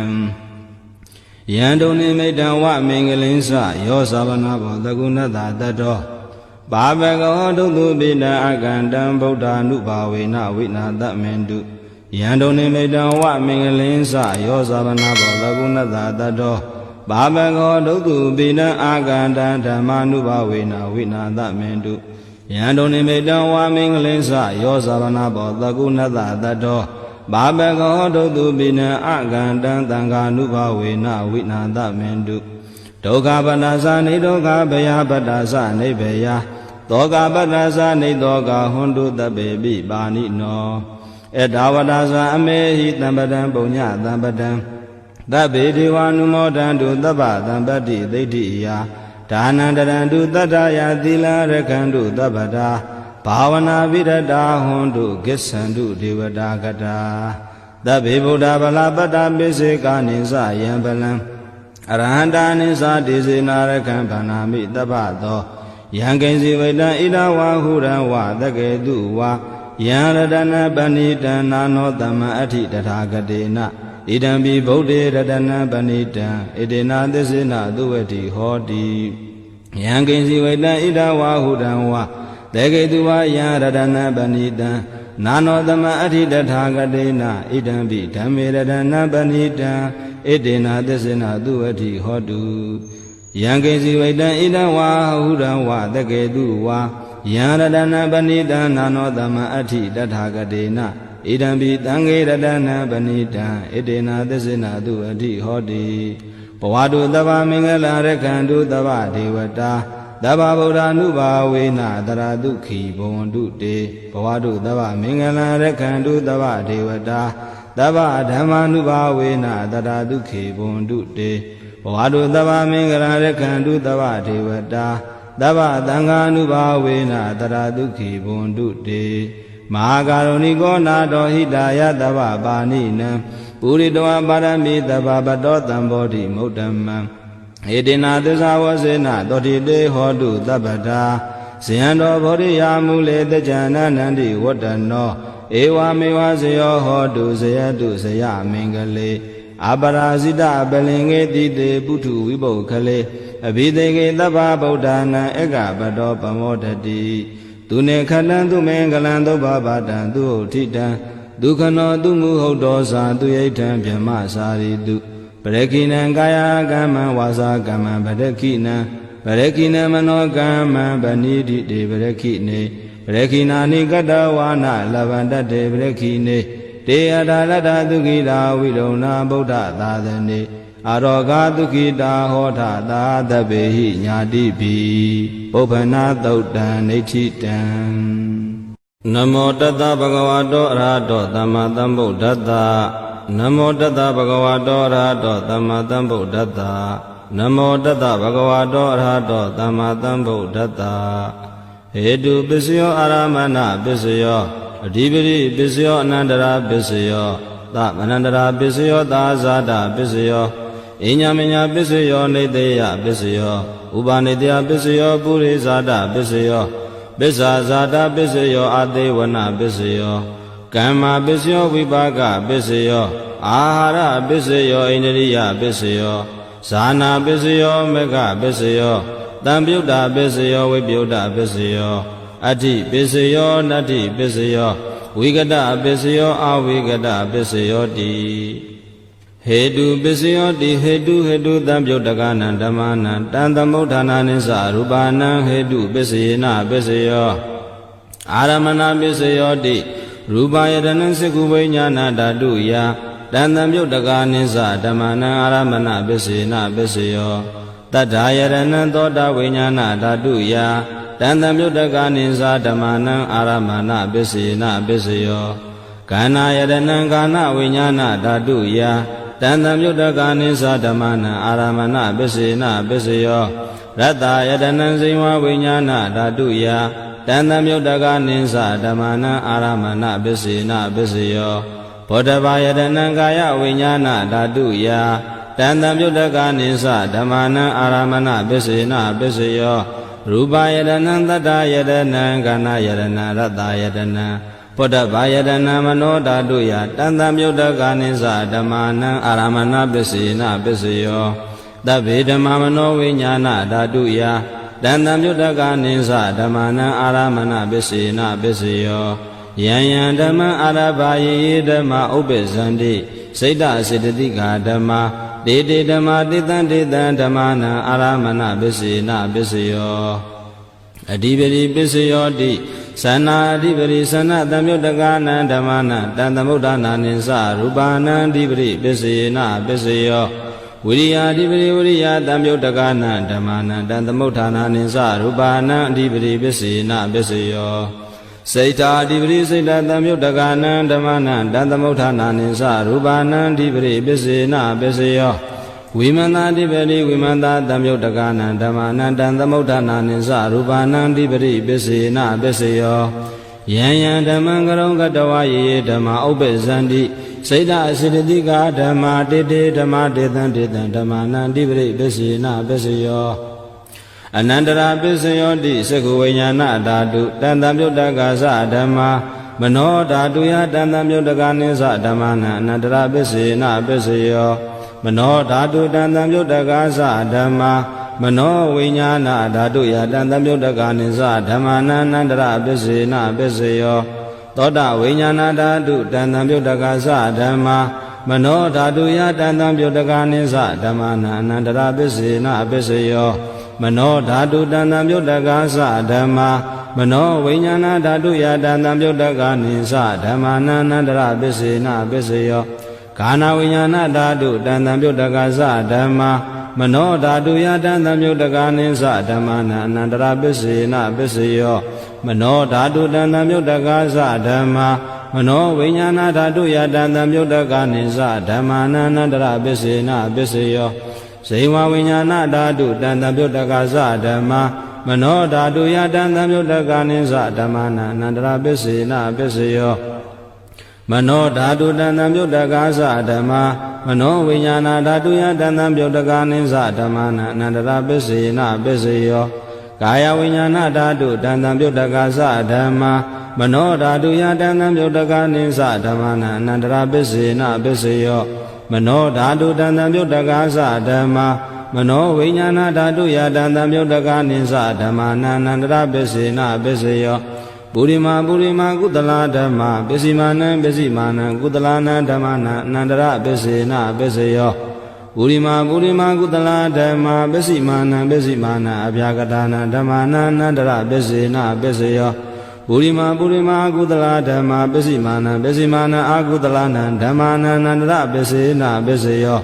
ယံတုန်နိမိတံဝမင်္ဂလင်းစယောသဗနာဘောသကုဏတတတောဘာဘဂဝဒုသုပိတံအကန္တံဗုဒ္ဓ ानु ဘာဝေနဝိနာတမင်တုယံတုန်နိမိတံဝမင်္ဂလင်းစယောသဗနာဘောသကုဏတတတောဘာဘဂဝဒုသုပိတံအကန္တံဓမ္မာနုဘာဝေနဝိနာတမင်တုယံတုန်နိမိတံဝမင်္ဂလင်းစယောသဗနာဘောသကုဏတတတောဘာဘဂောဒုတုပိနံအကန္တံသံဃာနုဘာဝေနဝိနာတမင်တုဒုက္ခပတ္တသနေဒုက္ခဘယပတ္တသနေဘယသောကပတ္တသနေသောကဟွန်တုတပေပိပါဏိနောဧတဝတ္တသအမေဟိတံပတံပုညတံပတံသဗ္ဗေဒေဝ ानु မောဒန္တုသဗ္ဗတံပတ္တိသိဋ္ဌိယဒါနန္တရံတုတတ္ထယသီလရခန္တုသဗ္ဗတာဘာဝနာပိရတာဟွန်တုကိစ္ဆန္တုဒေဝတာကတာသဗ္ဗေဗုဒ္ဓဗလာပတ္တပိစေကာနိသယံပလံအရဟန္တာနိသဒေစေနာရခံဗန္နာမိတပ္ပသောယံကိဉ္စီဝိတံဣဒဝါဟုရံဝသကေတုဝါယံရတနာပဏိတံနာနောတမအဋ္ဌိတထာဂတေနဣဒံပိဗုဒ္ဓေရတနာပဏိတံဣတေနာသစ္စေနသုဝတိဟောတိယံကိဉ္စီဝိတံဣဒဝါဟုရံဝသကေတုဝါယံရတနာပဏိတံ နာနောသမအဋ္ဌိတထာဂတေနဣဒံပိဓမ္မေရတနာပဏိတံဣတေနသစ္စေနသူအဋ္ဌိဟောတုယံကိစီဝိတံဣဒံဝါဟုရံဝသကေတုဝါယံရတနာပဏိတံနာနောသမအဋ္ဌိတထာဂတေနဣဒံပိသံဃေရတနာပဏိတံဣတေနသစ္စေနသူအဋ္ဌိဟောတိဘဝတုသဗ္ဗမင်္ဂလာရခန္တုသဗ္ဗဒေဝတာသဗ္ဗဗုဒ္ဓ ानु ဘာဝေနတရာတုခိဘဝန္တုတေဘဝတုသဗ္ဗမင်္ဂလာရခန္တုသဗ္ဗဒေဝတာသဗ္ဗဓမ္မာနုဘာဝေနတရာတုခိဘဝန္တုတေဘဝတုသဗ္ဗမင်္ဂလာရခန္တုသဗ္ဗဒေဝတာသဗ္ဗသံဃာနုဘာဝေနတရာတုခိဘဝန္တုတေမဟာကာရုဏိကောနာတော်ဟိတာယသဗ္ဗပါဏိနံပုရိတောပါရမိသဗ္ဗပတောတံဘောဓိမုဒ္ဓမံဧတေနာသစ္စာဝစေနတောတိတေဟောတုသဗ္ဗတာဇယံတော်ဘောဓိယာမူလေတကြနန္န္တိဝတ္တနောဧဝမေဝဇယောဟောတုဇယတုဇယမင်္ဂလေအပရာဇိတပလင်္ကေတိတေပုထုဝိပုခလေအဘိသေကေသဗ္ဗဗုဒ္ဓနာဧကပတောပမောတတိသူနေခလံသူမင်္ဂလံသုဘဘာတံသူဟုတ်ထိတံဒုက္ခနောသူမူဟုတ်တော်စာသူယိဋ္ဌံဗြဟ္မစာရိတုပရခိနံကာယကမ္မံဝါစာကမ္မံပရခိနံပရခိနံမနောကမ္မံဗဏိတိတေပရခိနေပရခိနာနိကတဝါနလဗန္တတေပရခိနေတေအထာလတ္ထသုခိတာဝိရုဏဗုဒ္ဓသာသနေအာရောဂသုခိတာဟောထသာသဗ္ဗေဟိညာတိပိပုပ္ပနာသုတ်တံနေဋ္ဌိတံနမောတတ္တဗဂဝတောအရဟတောသမ္မာသမ္ဗုဒ္ဓတ္တနမောတတ္တဗဂဝတောအရဟတောသမ္မာသမ္ဗုဒ္ဓတ္တနမောတတ္တဗဂဝတောအရဟတောသမ္မာသမ္ဗုဒ္ဓတ္တဟေတုပစ္စယောအာရမဏပစ္စယောအဓိပတိပစ္စယောအနန္တရာပစ္စယောသမနန္တရာပစ္စယောသာဇာတပစ္စယောအညမညာပစ္စယောနေတေယပစ္စယောဥပါနေတယပစ္စယောပုရိဇာတပစ္စယောပစ္စာဇာတပစ္စယောအသေးဝနပစ္စယောကမ္မပစ္စယောဝိပါကပစ္စယောအာဟာရပစ္စယောဣန္ဒြိယပစ္စယောဇာနာပစ္စယောမေဃပစ္စယောတံပြုတ်တာပစ္စယောဝိပယုတ်တာပစ္စယောအဋ္ဌိပစ္စယောနတ္ထိပစ္စယောဝိကတပစ္စယောအဝိကတပစ္စယောတိဟေတုပစ္စယောတိဟေတုတံပြုတ်တကနံဓမ္မနံတံသမုဋ္ဌာနာနိသရူပနံဟေတုပစ္စယေနပစ္စယောအာရမဏပစ္စယောတိရူပယတနံစကုဝိညာဏဓာတုယတံသမပြုတ်တကနိသဓမ္မနံအာရမဏပစ္စယေနပစ္စယောတတ္ထာယတနံသောတာဝိညာဏဓာတုယတံသမပြုတ်တကနိသဓမ္မနံအာရမဏပစ္စယေနပစ္စယောခန္ဓာယတနံကာဏဝိညာဏဓာတုယတံသမပြုတ်တကနိသဓမ္မနံအာရမဏပစ္စယေနပစ္စယောရတ္တယတနံဇိဝဝိညာဏဓာတုယတံသမပြုတ်တကနိသဓမ္မနံအာရမဏပစ္စယေနပစ္စယောဘောဓဘာယတနံကာယဝိညာဏဓာတုယတံသမပြုတ်တကနိသဓမ္မနံအာရမဏပစ္စယေနပစ္စယောရူပယတနံတတ္တယတနံခန္ဓာယတနံရတ္တယတနံပုဒ္ဓဘာယတနံမနောဓာတုယတံသမပြုတ်တကနိသဓမ္မနံအာရမဏပစ္စယေနပစ္စယောသဗ္ဗေဓမ္မမနောဝိညာဏဓာတုယတံသမပြုတ်တကနိသဓမ္မနံအာရမဏပစ္စယေနပစ္စယောယံယံဓမ္မအာရဘာယေဓမ္မဥပ္ပဇန္တိစိတ်တစေတသိကာဓမ္မတေတေဓမ္မတေတံဓမ္မနံအာရမဏပစ္စယေနပစ္စယောအဓိပတိပစ္စယောတိသနာအဓိပတိသနာတံမြုတ်တကနံဓမ္မနံတံသမုဋ္ဌာနာနိသရူပနံအဓိပတိပစ္စယေနပစ္စယောဝိရိယအဓိပတိဝိရိယတံမြုတ်တကနံဓမ္မနံတံသမုဋ္ဌာနာနိသရူပနံအဓိပတိပစ္စယေနပစ္စယောစိတ်တာအဓိပတိစိတ်တတံမြုတ်တကနံဓမ္မနံတံသမုဋ္ဌာနာနိသရူပနံအဓိပတိပစ္စယေနပစ္စယောဝိမန္တာအဓိပတိဝိမန္တာတံမြုတ်တကနံဓမ္မနံတံသမုဋ္ဌာနာနိသရူပနံအဓိပတိပစ္စယေနပစ္စယောယံယံဓမ္မံကရုံကတဝယေဓမ္မဥပ္ပဇန္တိစိတ်တအစေတသိကာဓမ္မတေတေဓမ္မတေတံဓမ္မနံအဓိပတိပစ္စယေနပစ္စယောအနန္တရာပစ္စယောတိစကုဝိညာဏဓာတုတံသမပြုတ်တကသဓမ္မာမနောဓာတုယတံသမပြုတ်တကနိသဓမ္မနံအနန္တရာပစ္စယေနပစ္စယောမနောဓာတုတံသမပြုတ်တကသဓမ္မာမနောဝိညာဏဓာတုယတံသမပြုတ်တကနိသဓမ္မနံအနန္တရာပစ္စယေနပစ္စယောသ သောတာဝိညာဏဓာတုတန်တံပြုတ်တကသဓမ္မာမနောဓာတုယတန်တံပြုတ်တကနိသဓမ္မာနာအနန္တရာပစ္စေနပစ္စယောမနောဓာတုတန်တံပြုတ်တကသဓမ္မာမနောဝိညာဏဓာတုယတန်တံပြုတ်တကနိသဓမ္မာနာအနန္တရာပစ္စေနပစ္စယောခန္ဓာဝိညာဏဓာတုတန်တံပြုတ်တကသဓမ္မာမနောဓာတုယတန်တံပြုတ်တကနိသဓမ္မာနာအနန္တရာပစ္စေနပစ္စယောမနောဓာတုတန်တံပြုတ်တကသဓမ္မာမနောဝိညာဏဓာတုယတန်တံပြုတ်တကနိသဓမ္မာနာအနန္တရာပစ္စေနပစ္စယောဇေဝဝိညာဏဓာတုတန်တံပြုတ်တကသဓမ္မာမနောဓာတုယတန်တံပြုတ်တကနိသဓမ္မာနာအနန္တရာပစ္စေနပစ္စယောမနောဓာတုတန်တံပြုတ်တကသဓမ္မာမနောဝိညာဏဓာတုယတန်တံပြုတ်တကနိသဓမ္မာနာအနန္တရာပစ္စေနပစ္စယောကာယဝိညာဏဓာတုတန်တံပြုတ်တကသဓမ္မာမနောဓာတုယတန်တံပြုတ်တကနိသဓမ္မာနာအနန္တရာပစ္စေနပစ္စယောမနောဓာတုတန်တံပြုတ်တကသဓမ္မာမနောဝိညာဏဓာတုယတန်တံပြုတ်တကနိသဓမ္မာနာအနန္တရာပစ္စေနပစ္စယောပုရိမာကုသလာဓမ္မာပစ္စည်းမာနံကုသလာနံဓမ္မာနာအနန္တရာပစ္စေနပစ္စယောပုရိမာကုသလာဓမ္မာပစ္စည်းမာနံအဗျာကတာနံဓမ္မာနာအနန္တရာပစ္စေနပစ္စယောပုရိမာကုသလာဓမ္မာပစ္စည်းမာနံအာကုသလာနံဓမ္မာနာအနန္တရာပစ္စေနပစ္စယော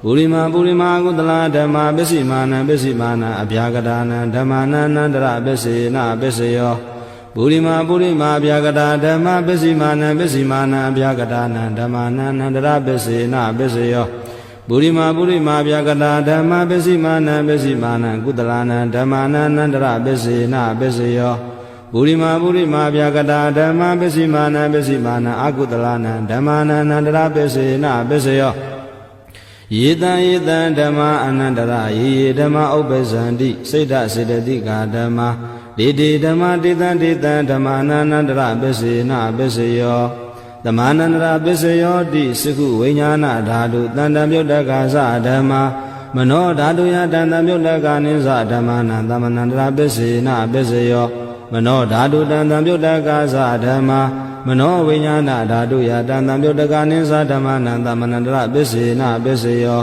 ပုရိမာကုသလာဓမ္မာပစ္စည်းမာနံအဗျာကတာနံဓမ္မာနာအနန္တရာပစ္စေနပစ္စယောပုရိမာဗျာကတာဓမ္မာပစ္စည်းမာနံအဗျာကတာနံဓမ္မာနာအနန္တရာပစ္စေနပစ္စယောပုရိမာဗျာကတာဓမ္မာပစ္စည်းမာနံကုသလာနံဓမ္မာနာအနန္တရာပစ္စေနပစ္စယောပုရိမာဗျာကတာဓမ္မာပစ္စည်းမာနံအာကုသလာနံဓမ္မာနာအနန္တရာပစ္စေနပစ္စယောယေတံဓမ္မာအနန္တရာယေဓမ္မာဥပ္ပဇန္တိစိတ်ဓစေတသိကာဓမ္မာဒေတိဓမ္မာဒေတံဓမ္မာနာအနန္တရာပစ္စေနပစ္စယောဓမ္မာနန္တရာပစ္စယောတိစကုဝိညာဏဓာတုတန်တံပြုတ်တကသဓမ္မာမနောဓာတုယတန်တံပြုတ်တကနိသဓမ္မာနာသမ္မနန္တရာပစ္စေနပစ္စယောမနောဓာတုတန်တံပြုတ်တကသဓမ္မာမနောဝိညာဏဓာတုယတန်တံပြုတ်တကနိသဓမ္မာနာသမ္မနန္တရာပစ္စေနပစ္စယော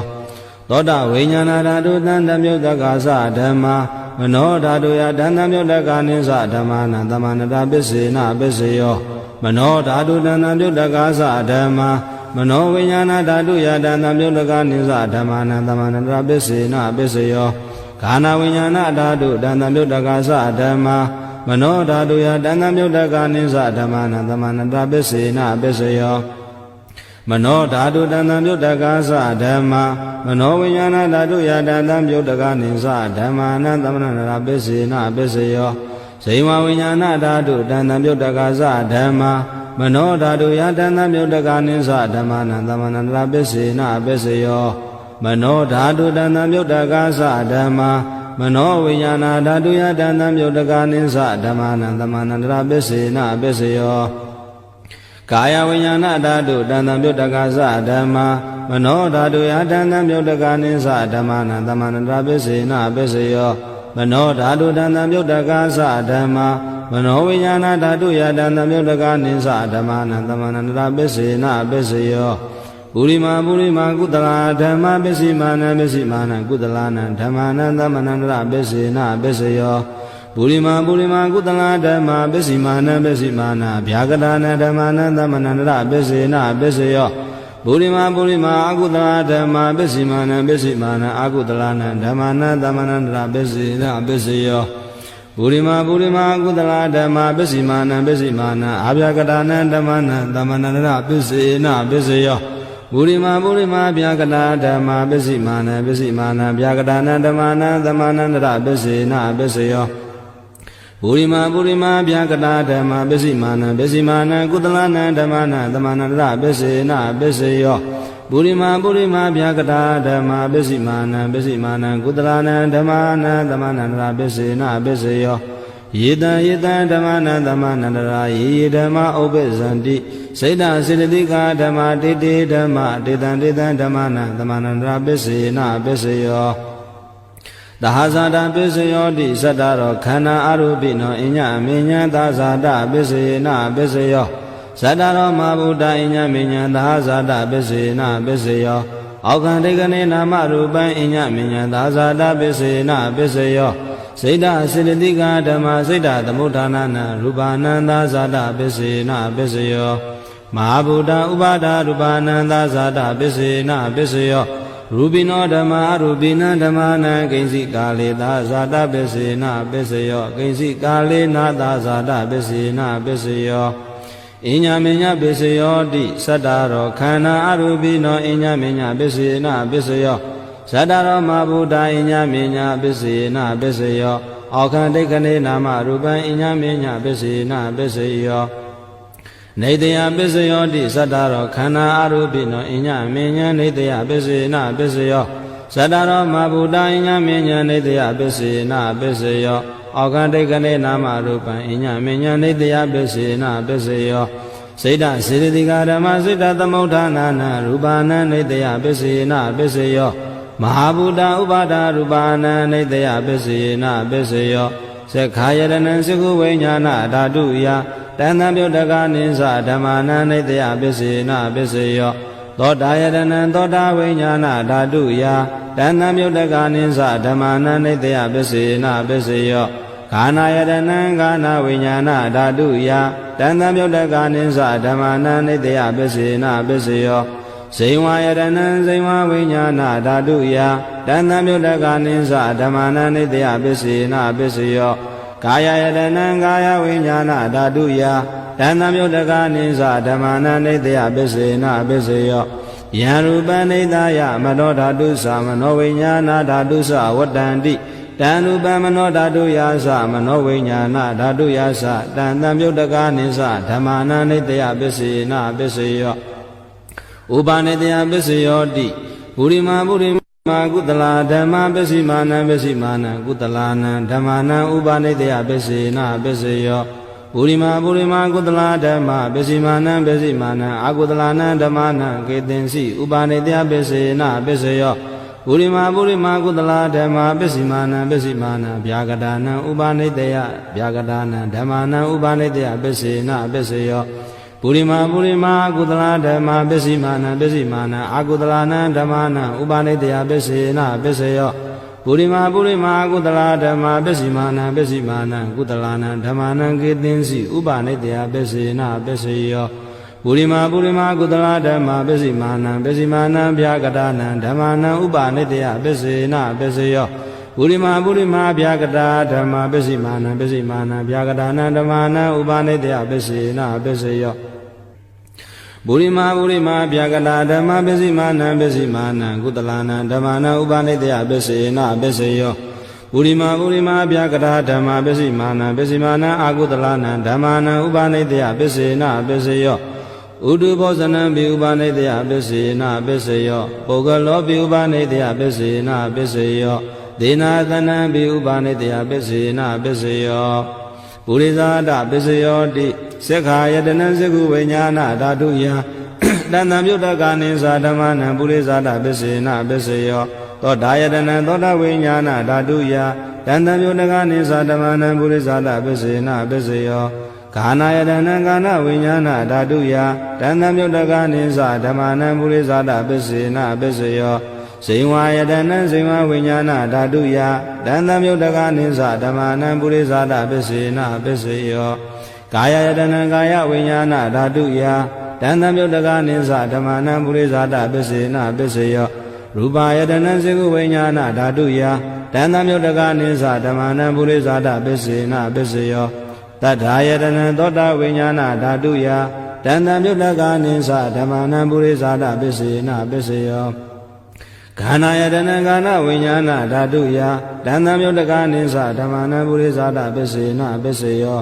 သောတာဝိညာဏဓာတုတန်တံပြုတ်တကသဓမ္မာမနောဓာတုယတန်တံပြုတ်တကနိသဓမ္မာနာသမ္မနန္တရာပစ္စေနပစ္စယောမနောဓာတုတန်တံပြုတ်တကသဓမ္မာမနောဝိညာဏဓာတုယတန်တံပြုတ်တကနိသဓမ္မာနာသမ္မနန္တရာပစ္စေနပစ္စယောခန္ဓာဝိညာဏဓာတုတန်တံပြုတ်တကသဓမ္မာမနောဓာတုယတန်တံပြုတ်တကနိသဓမ္မာနာသမ္မနန္တရာပစ္စေနပစ္စယောမနောဓာတုတန်တံပြုတ်တကသဓမ္မာမနောဝိညာဏဓာတုယတန်တံပြုတ်တကနိသဓမ္မာနာသမ္မနန္တရာပစ္စေနပစ္စယောဇေဝဝိညာဏဓာတုတန်တံပြုတ်တကသဓမ္မာမနောဓာတုယတန်တံပြုတ်တကနိသဓမ္မာနာသမ္မနန္တရာပစ္စေနပစ္စယောမနောဓာတုတန်တံပြုတ်တကသဓမ္မာမနောဝိညာဏဓာတုယတန်တံပြုတ်တကနိသဓမ္မာနာသမ္မနန္တရာပစ္စေနပစ္စယောကာယဝိညာဏဓာတုတန်တံပြုတ်တကသဓမ္မာမနောဓာတုယတန်တံပြုတ်တကနိသဓမ္မာနာသမ္မနန္တရာပစ္စေနပစ္စယောမနောဓာတုတန်တံပြုတ်တကသဓမ္မာမနောဝိညာဏဓာတုယတန်တံပြုတ်တကနိသဓမ္မာနာသမ္မနန္တရာပစ္စေနပစ္စယောပုရိမာကုသလာဓမ္မာပစ္စည်းမာနံကုသလာနံဓမ္မာနံသမ္မနန္တရာပစ္စေနပစ္စယောပုရိမာကုသလာဓမ္မာပစ္စည်းမာနံဗျာကတာနံဓမ္မာနံသမ္မနန္တရာပစ္စေနပစ္စယောပုရိမာအကုသလာဓမ္မာပစ္စည်းမာနံအာကုသလာနံဓမ္မာနံသမ္မနန္တရာပစ္စေနပစ္စယောပုရိမာအကုသလာဓမ္မာပစ္စည်းမာနံအာဗျာကတာနံဓမ္မာနံသမ္မနန္တရာပစ္စေနပစ္စယောပုရိမာဗျာကတာဓမ္မာပစ္စည်းမာနံဗျာကတာနံဓမ္မာနံသမ္မနန္တရာပစ္စေနပစ္စယောပုရိမာဗျာကတာဓမ္မာပစ္စည်းမာနံကုသလာနံဓမ္မာနံသမ္မနန္တရာပစ္စေနပစ္စယောပုရိမာဗျာကတာဓမ္မာပစ္စည်းမာနံကုသလာနံဓမ္မာနံသမ္မနန္တရာပစ္စေနပစ္စယောယေတံဓမ္မာနံသမ္မနန္တရာယေဓမ္မာဥပ္ပဇန္တိစိတ်ဓစေတသိကာဓမ္မာတေတေဓမ္မာတေတံဓမ္မာနံသမ္မနန္တရာပစ္စေနပစ္စယောသဟဇာတပစ္စယောတိသတ္တရောခန္ဓာအရူပိနောအညအမေညသာဇာတပစ္စေနပစ္စယော ဇတ္တရောမဗုဒ္ဓအညမေညာသာဇာတပစ္စေနပစ္စေယောအောက္ခန္တိကနေနာမရူပံအညမေညာသာဇာတပစ္စေနပစ္စေယောစိတ်တစေတသိကဓမ္မစိတ်တသမုဋ္ဌာနနရူပနန္သာဇာတပစ္စေနပစ္စေယောမဟာဗုဒ္ဓဥပါဒရူပနန္သာဇာတပစ္စေနပစ္စေယောရူပိနောဓမ္မာရူပိနံဓမ္မာနံကိဉ္စိကာလေသာဇာတပစ္စေနပစ္စေယောကိဉ္စိကာလေနာသာဇာတပစ္စေနပစ္စေယောအညမေညပစ္စယောတိသတ္တရောခန္ဓာအရူပိနောအညမေညပစ္စေနပစ္စယောသတ္တရောမဗုဒ္ဓအညမေညပစ္စေနပစ္စယောအောက္ခန္တိကနေနာမရူပံအညမေညပစ္စေနပစ္စယောနေတယပစ္စယောတိသတ္တရောခန္ဓာအရူပိနောအညမေညနေတယပစ္စေနပစ္စယောသတ္တရောမဗုဒ္ဓအညမေညနေတယပစ္စေနပစ္စယောအောက္ခန္တိကနေနာမရူပံအညမေညနေတယပစ္စေနပစ္စယောစိတ်တစေတသိကဓမ္မစိတ်တသမုဋ္ဌာနာနရူပနံနေတယပစ္စေနပစ္စယောမဟာဗုဒ္ဓဥပါဒရူပနံနေတယပစ္စေနပစ္စယောသက္ခာယတနံစကုဝိညာဏဓာတုယတန်တံပြုတ်တကနိသဓမ္မာနံနေတယပစ္စေနပစ္စယောသောတာယတနံသောတာဝိညာဏဓာတုယတန်တံပြုတ်တကနိသဓမ္မာနံနေတယပစ္စေနပစ္စယောခာနာယတနံခာနာဝိညာဏဓာတုယတန်တံပြုတ်တကနိသဓမ္မာနံနေတယပစ္စေနပစ္စယောဇိဝယတနံဇိဝဝိညာဏဓာတုယတန်တံပြုတ်တကနိသဓမ္မာနံနေတယပစ္စေနပစ္စယောကာယယတနံကာယဝိညာဏဓာတုယတန်တံပြုတ်တကနိသဓမ္မာနံနေတယပစ္စေနပစ္စယောယံရူပနိတယမနောဓာတုသမနောဝိညာဏဓာတုသဝတ္တန္တိတံရူပမနောဓာတုယာသမနောဝိညာဏဓာတုယာသတန်တံပြုတ်တကနိသဓမ္မာနံနေတယပစ္စေနပစ္စယောဥပါနေတယပစ္စယောတိပုရိမာပုရိမာကုတလာဓမ္မပစ္စည်းမာနံပစ္စည်းမာနံကုတလာနံဓမ္မာနံဥပါနေတယပစ္စေနပစ္စယောပုရိမာပုရိမာကုတလာဓမ္မပစ္စည်းမာနံပစ္စည်းမာနံအကုတလာနံဓမ္မာနံကေတင်စီဥပါနေတယပစ္စေနပစ္စယောပုရိမာပုရိမာကုတလာဓမ္မပစ္စည်းမာနံပစ္စည်းမာနံဗျာကတာနံဥပါနေတယဗျာကတာနံဓမ္မာနံဥပါနေတယပစ္စေနပစ္စယောပုရိမာပုရိမာကုသလာဓမ္မပစ္စည်းမာနံပစ္စည်းမာနံအာကုသလာနံဓမ္မာနံဥပါနေတယပစ္စေနပစ္စယောပုရိမာပုရိမာကုသလာဓမ္မပစ္စည်းမာနံပစ္စည်းမာနံကုသလာနံဓမ္မာနံကေသင်္စီဥပါနေတယပစ္စေနပစ္စယောပုရိမာပုရိမာကုသလာဓမ္မပစ္စည်းမာနံပစ္စည်းမာနံဗျာကတာနံဓမ္မာနံဥပါနေတယပစ္စေနပစ္စယောပုရိမာပုရိမာဗျာကတာဓမ္မပစ္စည်းမာနံပစ္စည်းမာနံဗျာကတာနံဓမ္မာနံဥပါနေတယပစ္စေနပစ္စယောပုရိမာပုရိမာဗျာကတာဓမ္မပစ္စည်းမာနံပစ္စည်းမာနံကုတလာနံဓမ္မာနံဥပါနေတယပစ္စေနပစ္စယောပုရိမာပုရိမာဗျာကတာဓမ္မပစ္စည်းမာနံပစ္စည်းမာနံအာကုတလာနံဓမ္မာနံဥပါနေတယပစ္စေနပစ္စယောဥဒုဘောဇနံပိဥပါနေတယပစ္စေနပစ္စယောပုဂ္ဂလောပိဥပါနေတယပစ္စေနပစ္စယောဒေနာသနံပိဥပါနေတယပစ္စေနပစ္စယောပုရိဇာတပစ္စယောတိသက္ခာယတနံသကုဝိညာဏဓာတုယတန်တံပြုတ်တကနိသဓမ္မနံပုရိဇာတပစ္စေနပစ္စယောသောတာယတနံသောတာဝိညာဏဓာတုယတန်တံပြုတ်တကနိသဓမ္မနံပုရိဇာတပစ္စေနပစ္စယောကာနာယတနံကာနဝိညာဏဓာတုယတန်တံပြုတ်တကနိသဓမ္မနံပုရိဇာတပစ္စေနပစ္စယောဇိဝယတနံဇိဝဝိညာဏဓာတုယတန်တံပြုတ်တကနိသဓမ္မနံပုရိဇာတပစ္စေနပစ္စယောကာယယတနံကာယဝိညာဏဓာတုယတန်တံပြုတ်တကနိသဓမ္မာနံပုရိဇာတပစ္စေနပစ္စယောရူပယတနံစေကုဝိညာဏဓာတုယတန်တံပြုတ်တကနိသဓမ္မာနံပုရိဇာတပစ္စေနပစ္စယောတတ္ထာယတနံသောတာဝိညာဏဓာတုယတန်တံပြုတ်တကနိသဓမ္မာနံပုရိဇာတပစ္စေနပစ္စယောခန္ဓာယတနံခန္ဓာဝိညာဏဓာတုယတန်တံပြုတ်တကနိသဓမ္မာနံပုရိဇာတပစ္စေနပစ္စယော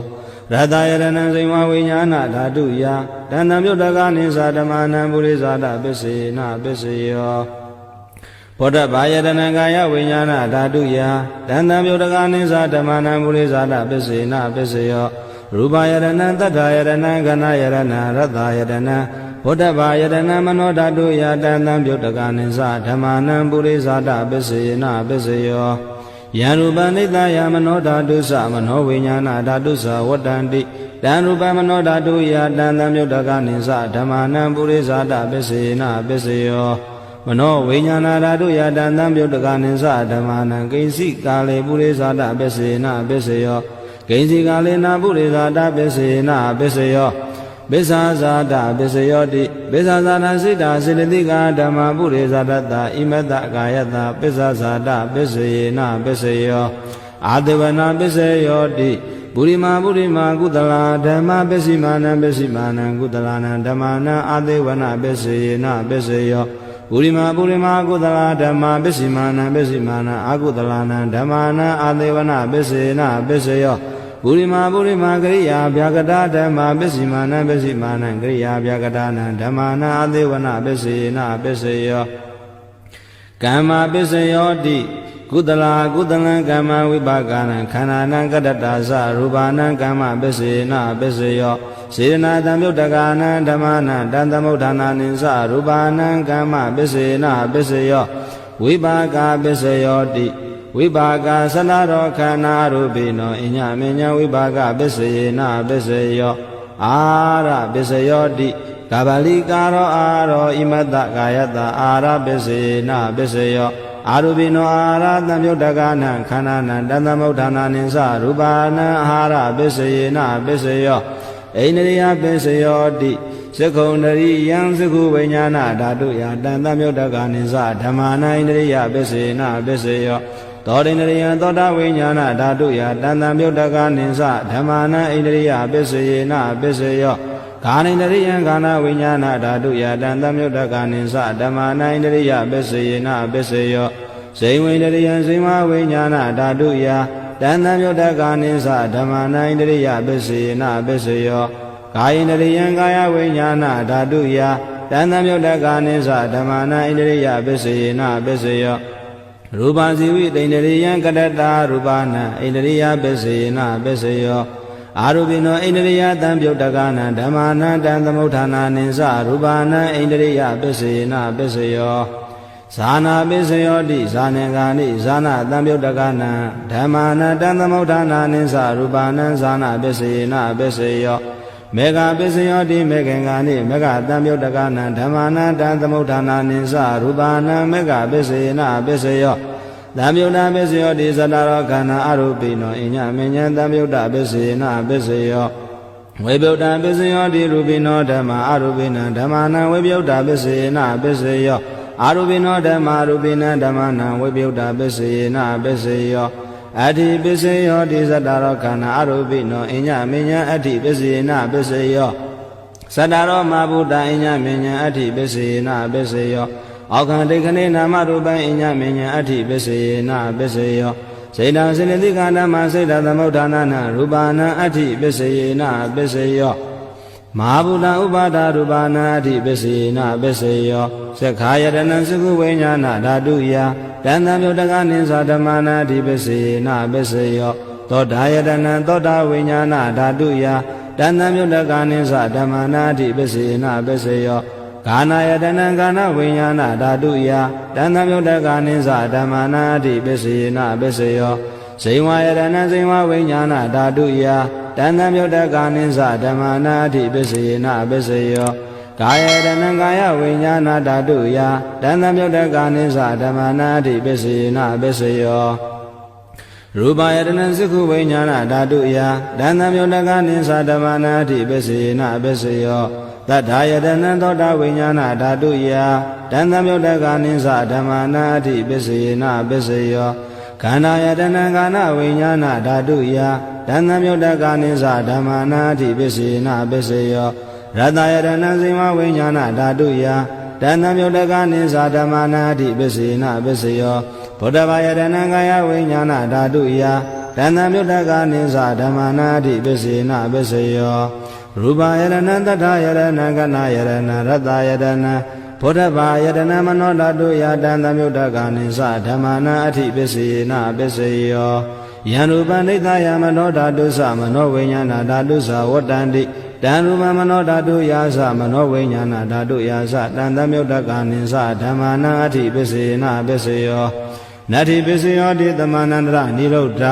ရတယတနံဇိဝဝိညာဏဓာတုယတန်တံပြုတ်တကနိသဓမ္မာနံပုရိဇာတပစ္စေနပစ္စယောဘောဓဘာယတနံကာယဝိညာဏဓာတုယတန်တံပြုတ်တကနိသဓမ္မာနံပုရိဇာတပစ္စေနပစ္စယောရူပယတနံတတ္ထာယတနံခန္ဓာယတနံရတယတနံဘောဓဘာယတနံမနောဓာတုယတန်တံပြုတ်တကနိသဓမ္မာနံပုရိဇာတပစ္စေနပစ္စယောယံရူပနိတယမနောဓာတုသမနောဝိညာဏဓာတုသဝတ္တန္တိ တံရူပမနောဓာတုယတံသံမြုတ္တကနိသဓမ္မာနံပုရိသတပစ္စေနပစ္စယောမနောဝိညာဏဓာတုယတံသံမြုတ္တကနိသဓမ္မာနံကိဉ္စီကာလေပုရိသတပစ္စေနပစ္စယောကိဉ္စီကာလေနာပုရိသတပစ္စေနပစ္စယောပစ္ဆာဇာတပစ္စယောတိပစ္ဆာဇာတစိတ္တစေတသိကဓမ္မပုရိသတတဣမတကာယတပစ္ဆာဇာတပစ္စေနပစ္စယောအာဒေဝနာပစ္စယောတိပုရိမာကုသလာဓမ္မပစ္စည်းမာနံကုသလာနံဓမ္မာနံအာဒေဝနာပစ္စေနပစ္စယောပုရိမာကုသလာဓမ္မပစ္စည်းမာနံအာကုသလာနံဓမ္မာနံအာဒေဝနာပစ္စေနပစ္စယောပုရိမာကရိယာဗျာကတာဓမ္မပစ္စည်းမာနံကရိယာဗျာကတာနံဓမ္မာနံအာဒေဝနာပစ္စေနပစ္စယောကမ္မပစ္စယောတိကုသလံကမ္မဝိပါကနံခန္ဓာနံကတ္တတာသရူပနံကမ္မပစ္စေနပစ္စယောစေရနာတံမြုတ္တကာနံဓမ္မနံတံသမုဋ္ဌာနာနိသရူပနံကမ္မပစ္စေနပစ္စယောဝိပါကပစ္စယောတိဝိပါကသလရောခန္ဓာရူပိနောအညမေညဝိပါကပစ္စယေနပစ္စယောအာရပစ္စယောတိကဗလိကာရောအာရောဣမတကာယတအာရပစ္စယေနပစ္စယောအာရူပိနောအာရတံမြုတ္တကနံခန္ဓာနံတံသမုဋ္ဌာနာနိသရူပနံအာရပစ္စယေနပစ္စယောဣန္ဒရိယပစ္စယောတိသက္ခုံတရိယံသက္ခုဝိညာဏဓာတုယတံသမမြုတ္တကနိသဓမ္မာနံဣန္ဒရိယပစ္စယေနပစ္စယောသောတိန္ဒရိယသောတာဝိညာဏဓာတုယတံသံမြုတ္တကနိသဓမ္မာနံဣန္ဒရိယပစ္စယေနပစ္စယောဂာနိန္ဒရိယဂာနဝိညာဏဓာတုယတံသံမြုတ္တကနိသဓမ္မာနံဣန္ဒရိယပစ္စယေနပစ္စယောဇိဝိန္ဒရိယဇိမဝိညာဏဓာတုယတံသံမြုတ္တကနိသဓမ္မာနံဣန္ဒရိယပစ္စယေနပစ္စယောကာယိန္ဒရိယကာယဝိညာဏဓာတုယတံသံမြုတ္တကနိသဓမ္မာနံဣန္ဒရိယပစ္စယေနပစ္စယောရူပဇီဝိတိန္ဒရိယံကတတ္တာရူပနံဣန္ဒရိယပစ္စေနပစ္စယောအာရူပိနောဣန္ဒရိယတံပြုတ်တကနံဓမ္မာနံတံသမုဋ္ဌာနာနိသရူပနံဣန္ဒရိယပစ္စေနပစ္စယောဇာနာပစ္စယောတိဇာနေဂာနိဇာနာတံပြုတ်တကနံဓမ္မာနံတံသမုဋ္ဌာနာနိသရူပနံဇာနာပစ္စေနပစ္စယောမေဃပစ္စယောတိမေခင်္ဂာနိမေဃတံပြုတ်တကနံဓမ္မာနံတံသမုဋ္ဌာနာနိသရူပနံမေဃပစ္စေနပစ္စယောသံယုတ်တပစ္စယောတိသတ္တရောခန္ဓာအရူပိနောအညမဉ္ဇံသံယုတ်တပစ္စေနပစ္စယောဝိပယုတ်တပစ္စယောတိရူပိနောဓမ္မာအရူပိနံဓမ္မာနံဝိပယုတ်တပစ္စေနပစ္စယောအာရူပိနောဓမ္မာရူပိနံဓမ္မာနံဝိပယုတ်တပစ္စေနပစ္စယောအဋ္ဌိပစ္စယောတိသတ္တရောခန္ဓာအရူပိနောအညမဉ္ဇံအဋ္ဌိပစ္စေနပစ္စယောသတ္တရောမဗုဒ္ဓအညမဉ္ဇံအဋ္ဌိပစ္စေနပစ္စယောအောက်ခံဒိဋ္ဌိနာမရူပံအညမဉ္ဇံအဋ္ဌိပစ္စယေနပစ္စယောစေတံစေတသိကဓမ္မစေတသမုဋ္ဌာနာနရူပနံအဋ္ဌိပစ္စယေနပစ္စယောမဟာဗုဒ္ဓဥပါဒရူပနံအဋ္ဌိပစ္စယေနပစ္စယောသက္ခာယတနံသကုဝိညာဏဓာတုယတံသံမြုတ္တကနိသဓမ္မာနံအဋ္ဌိပစ္စယေနပစ္စယောသောတာယတနံသောတာဝိညာဏဓာတုယတံသံမြုတ္တကနိသဓမ္မာနံအဋ္ဌိပစ္စယေနပစ္စယောကာနာယတနံကာနဝိညာဏဓာတုယတံသံမြုတ္တကနိသဓမ္မာနံအဋ္ဌိပစ္စယေနပစ္စယောဇိဝယတနံဇိဝဝိညာဏဓာတုယတံသံမြုတ္တကနိသဓမ္မာနံအဋ္ဌိပစ္စယေနပစ္စယောကာယတနံကာယဝိညာဏဓာတုယတံသံမြုတ္တကနိသဓမ္မာနံအဋ္ဌိပစ္စယေနပစ္စယောရူပယတနံသက္ခုဝိညာဏဓာတုယတံသံမြုတ္တကနိသဓမ္မာနံအဋ္ဌိပစ္စယေနပစ္စယောသတ္ထာယတနံသောတာဝိညာဏဓာတုယတံသံမြုတ္တကနိသဓမ္မာနံအဋ္ဌိပစ္စယေနပစ္စယောခန္ဓာယတနံကာနဝိညာဏဓာတုယတံသံမြုတ္တကနိသဓမ္မာနံအဋ္ဌိပစ္စယေနပစ္စယောရတ္တယတနံဇိမဝိညာဏဓာတုယတံသံမြုတ္တကနိသဓမ္မာနံအဋ္ဌိပစ္စယေနပစ္စယောဗုဒ္ဓဘာယတနံကာယဝိညာဏဓာတုယတံသံမြုတ္တကနိသဓမ္မာနံအဋ္ဌိပစ္စယေနပစ္စယောရူပယတနံတထာယတနံကနာယတနံရတ္တယတနံဗုဒ္ဓဘာယတနံမနောဓာတုယတံသံမြုတ္တကနိသဓမ္မာနံအဋ္ဌိပစ္စယေနပစ္စယောယံရူပနိသယမနောဓာတုသမနောဝိညာဏဓာတုသဝတ္တန္တိတံရူပမနောဓာတုယာသမနောဝိညာဏဓာတုယာသတံသံမြုတ္တကနိသဓမ္မာနံအဋ္ဌိပစ္စယေနပစ္စယောနတ္ထိပစ္စယောတိသမန္တရနိရုဒ္ဓ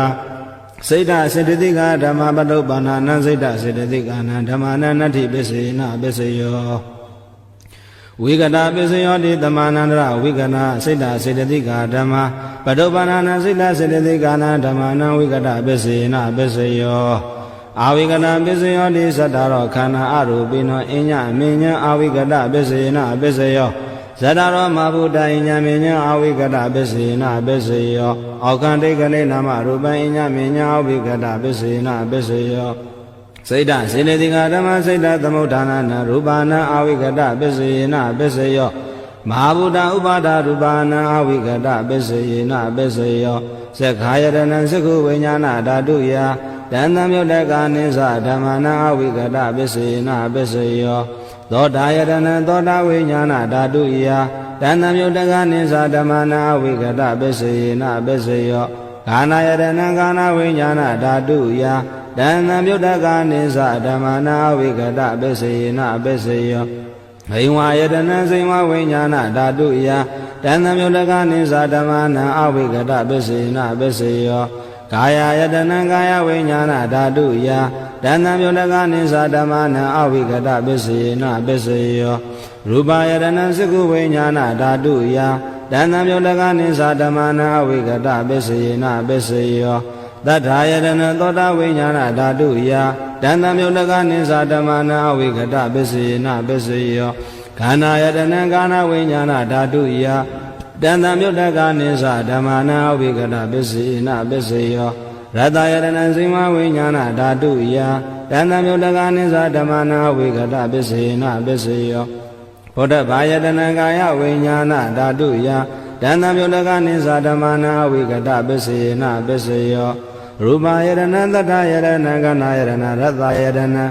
စိတ်ဓာစေတသိကဓမ္မပတုပ္ပန္နစိတ်ဓာစေတသိကနာဓမ္မနာနတ္ထိပစ္စေနပစ္စယောဝိကတပစ္စယောတိတမန္တရဝိကနာစိတ်ဓာစေတသိကဓမ္မပတုပ္ပန္နစိတ်ဓာစေတသိကနာဓမ္မနာဝိကတပစ္စေနပစ္စယောအာဝိကတပစ္စယောတိသတ္တရောခန္ဓာအရူပိနောအညမင်းညာအာဝိကတပစ္စေနပစ္စယောဇတရောမဘုဒ္ဓအညမင်းညာအာဝိကတပစ္စေနပစ္စယောအောခန္တိကလိနာမရူပအညမင်းညာအာဝိကတပစ္စေနပစ္စယောစိတ်ဓာစေတသိကဓမ္မစိတ်ဓာသမုဋ္ဌာနာနရူပနာအာဝိကတပစ္စေနပစ္စယောမဟာဗုဒ္ဓဥပါဒရူပနာအာဝိကတပစ္စေနပစ္စယောသက္ခာယတနံသက္ခုဝိညာဏဓာတုယတန်တံမြုတ်တကနိသဓမ္မနာအာဝိကတပစ္စေနပစ္စယောသောတာယတနံသောတာဝိညာဏဓာတုယတန်တံမြုတ်တကနိသဓမ္မနာအာဝိကတပစ္စေနပစ္စယောဂာနာယတနံဂာနာဝိညာဏဓာတုယတန်တံမြုတ်တကနိသဓမ္မနာအာဝိကတပစ္စေနပစ္စယောဟိဝါယတနံစိဝဝိညာဏဓာတုယတန်တံမြုတ်တကနိသဓမ္မနာအာဝိကတပစ္စေနပစ္စယောကာယယတနံကာယဝိညာဏဓာတုယတန်တံမြုတ်တကနိသဓမ္မနာအာဝိကတပစ္စေနပစ္စယောရူပယတနံသက္ခုဝိညာဏဓာတုယတန်တံမြုတ်တကနိသဓမ္မနာအာဝိကတပစ္စေနပစ္စယောသတ္ထာယတနံသောတာဝိညာဏဓာတုယတန်တံမြုတ်တကနိသဓမ္မနာအာဝိကတပစ္စေနပစ္စယောခန္ဓာယတနံကာဏဝိညာဏဓာတုယတန်တံမြုတ်တကနိသဓမ္မနာအာဝိကတပစ္စေနပစ္စယောရတယတနံစိမဝိညာဏဓာတုယတန်တံမြုတ်တကနိသဓမ္မနာအာဝိကတပစ္စေနပစ္စယောဘုဒ္ဓဘာယတနံကာယဝိညာဏဓာတုယတန်တံမြုတ်တကနိသဓမ္မနာအာဝိကတပစ္စေနပစ္စယောရူပယတနံသတ္တယတနံကနာယတနံရတယတနံ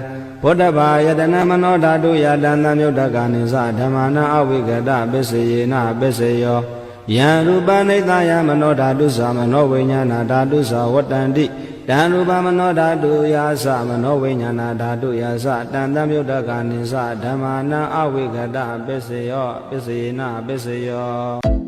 ဘုဒ္ဓဘာယတနံမနောဓာတုယတန်တံမြုတ်တကနိသဓမ္မနာအာဝိကတပစ္စေနပစ္စယောယံရူပနိတယမနောဓာတုသမနောဝိညာဏဓာတုသဝတ္တန္တိတံရူပမနောဓာတုယာသမနောဝိညာဏဓာတုယာသတန်တံမြုတ်တကနိသဓမ္မနာအာဝိကတပစ္စယောပစ္စေနပစ္စယော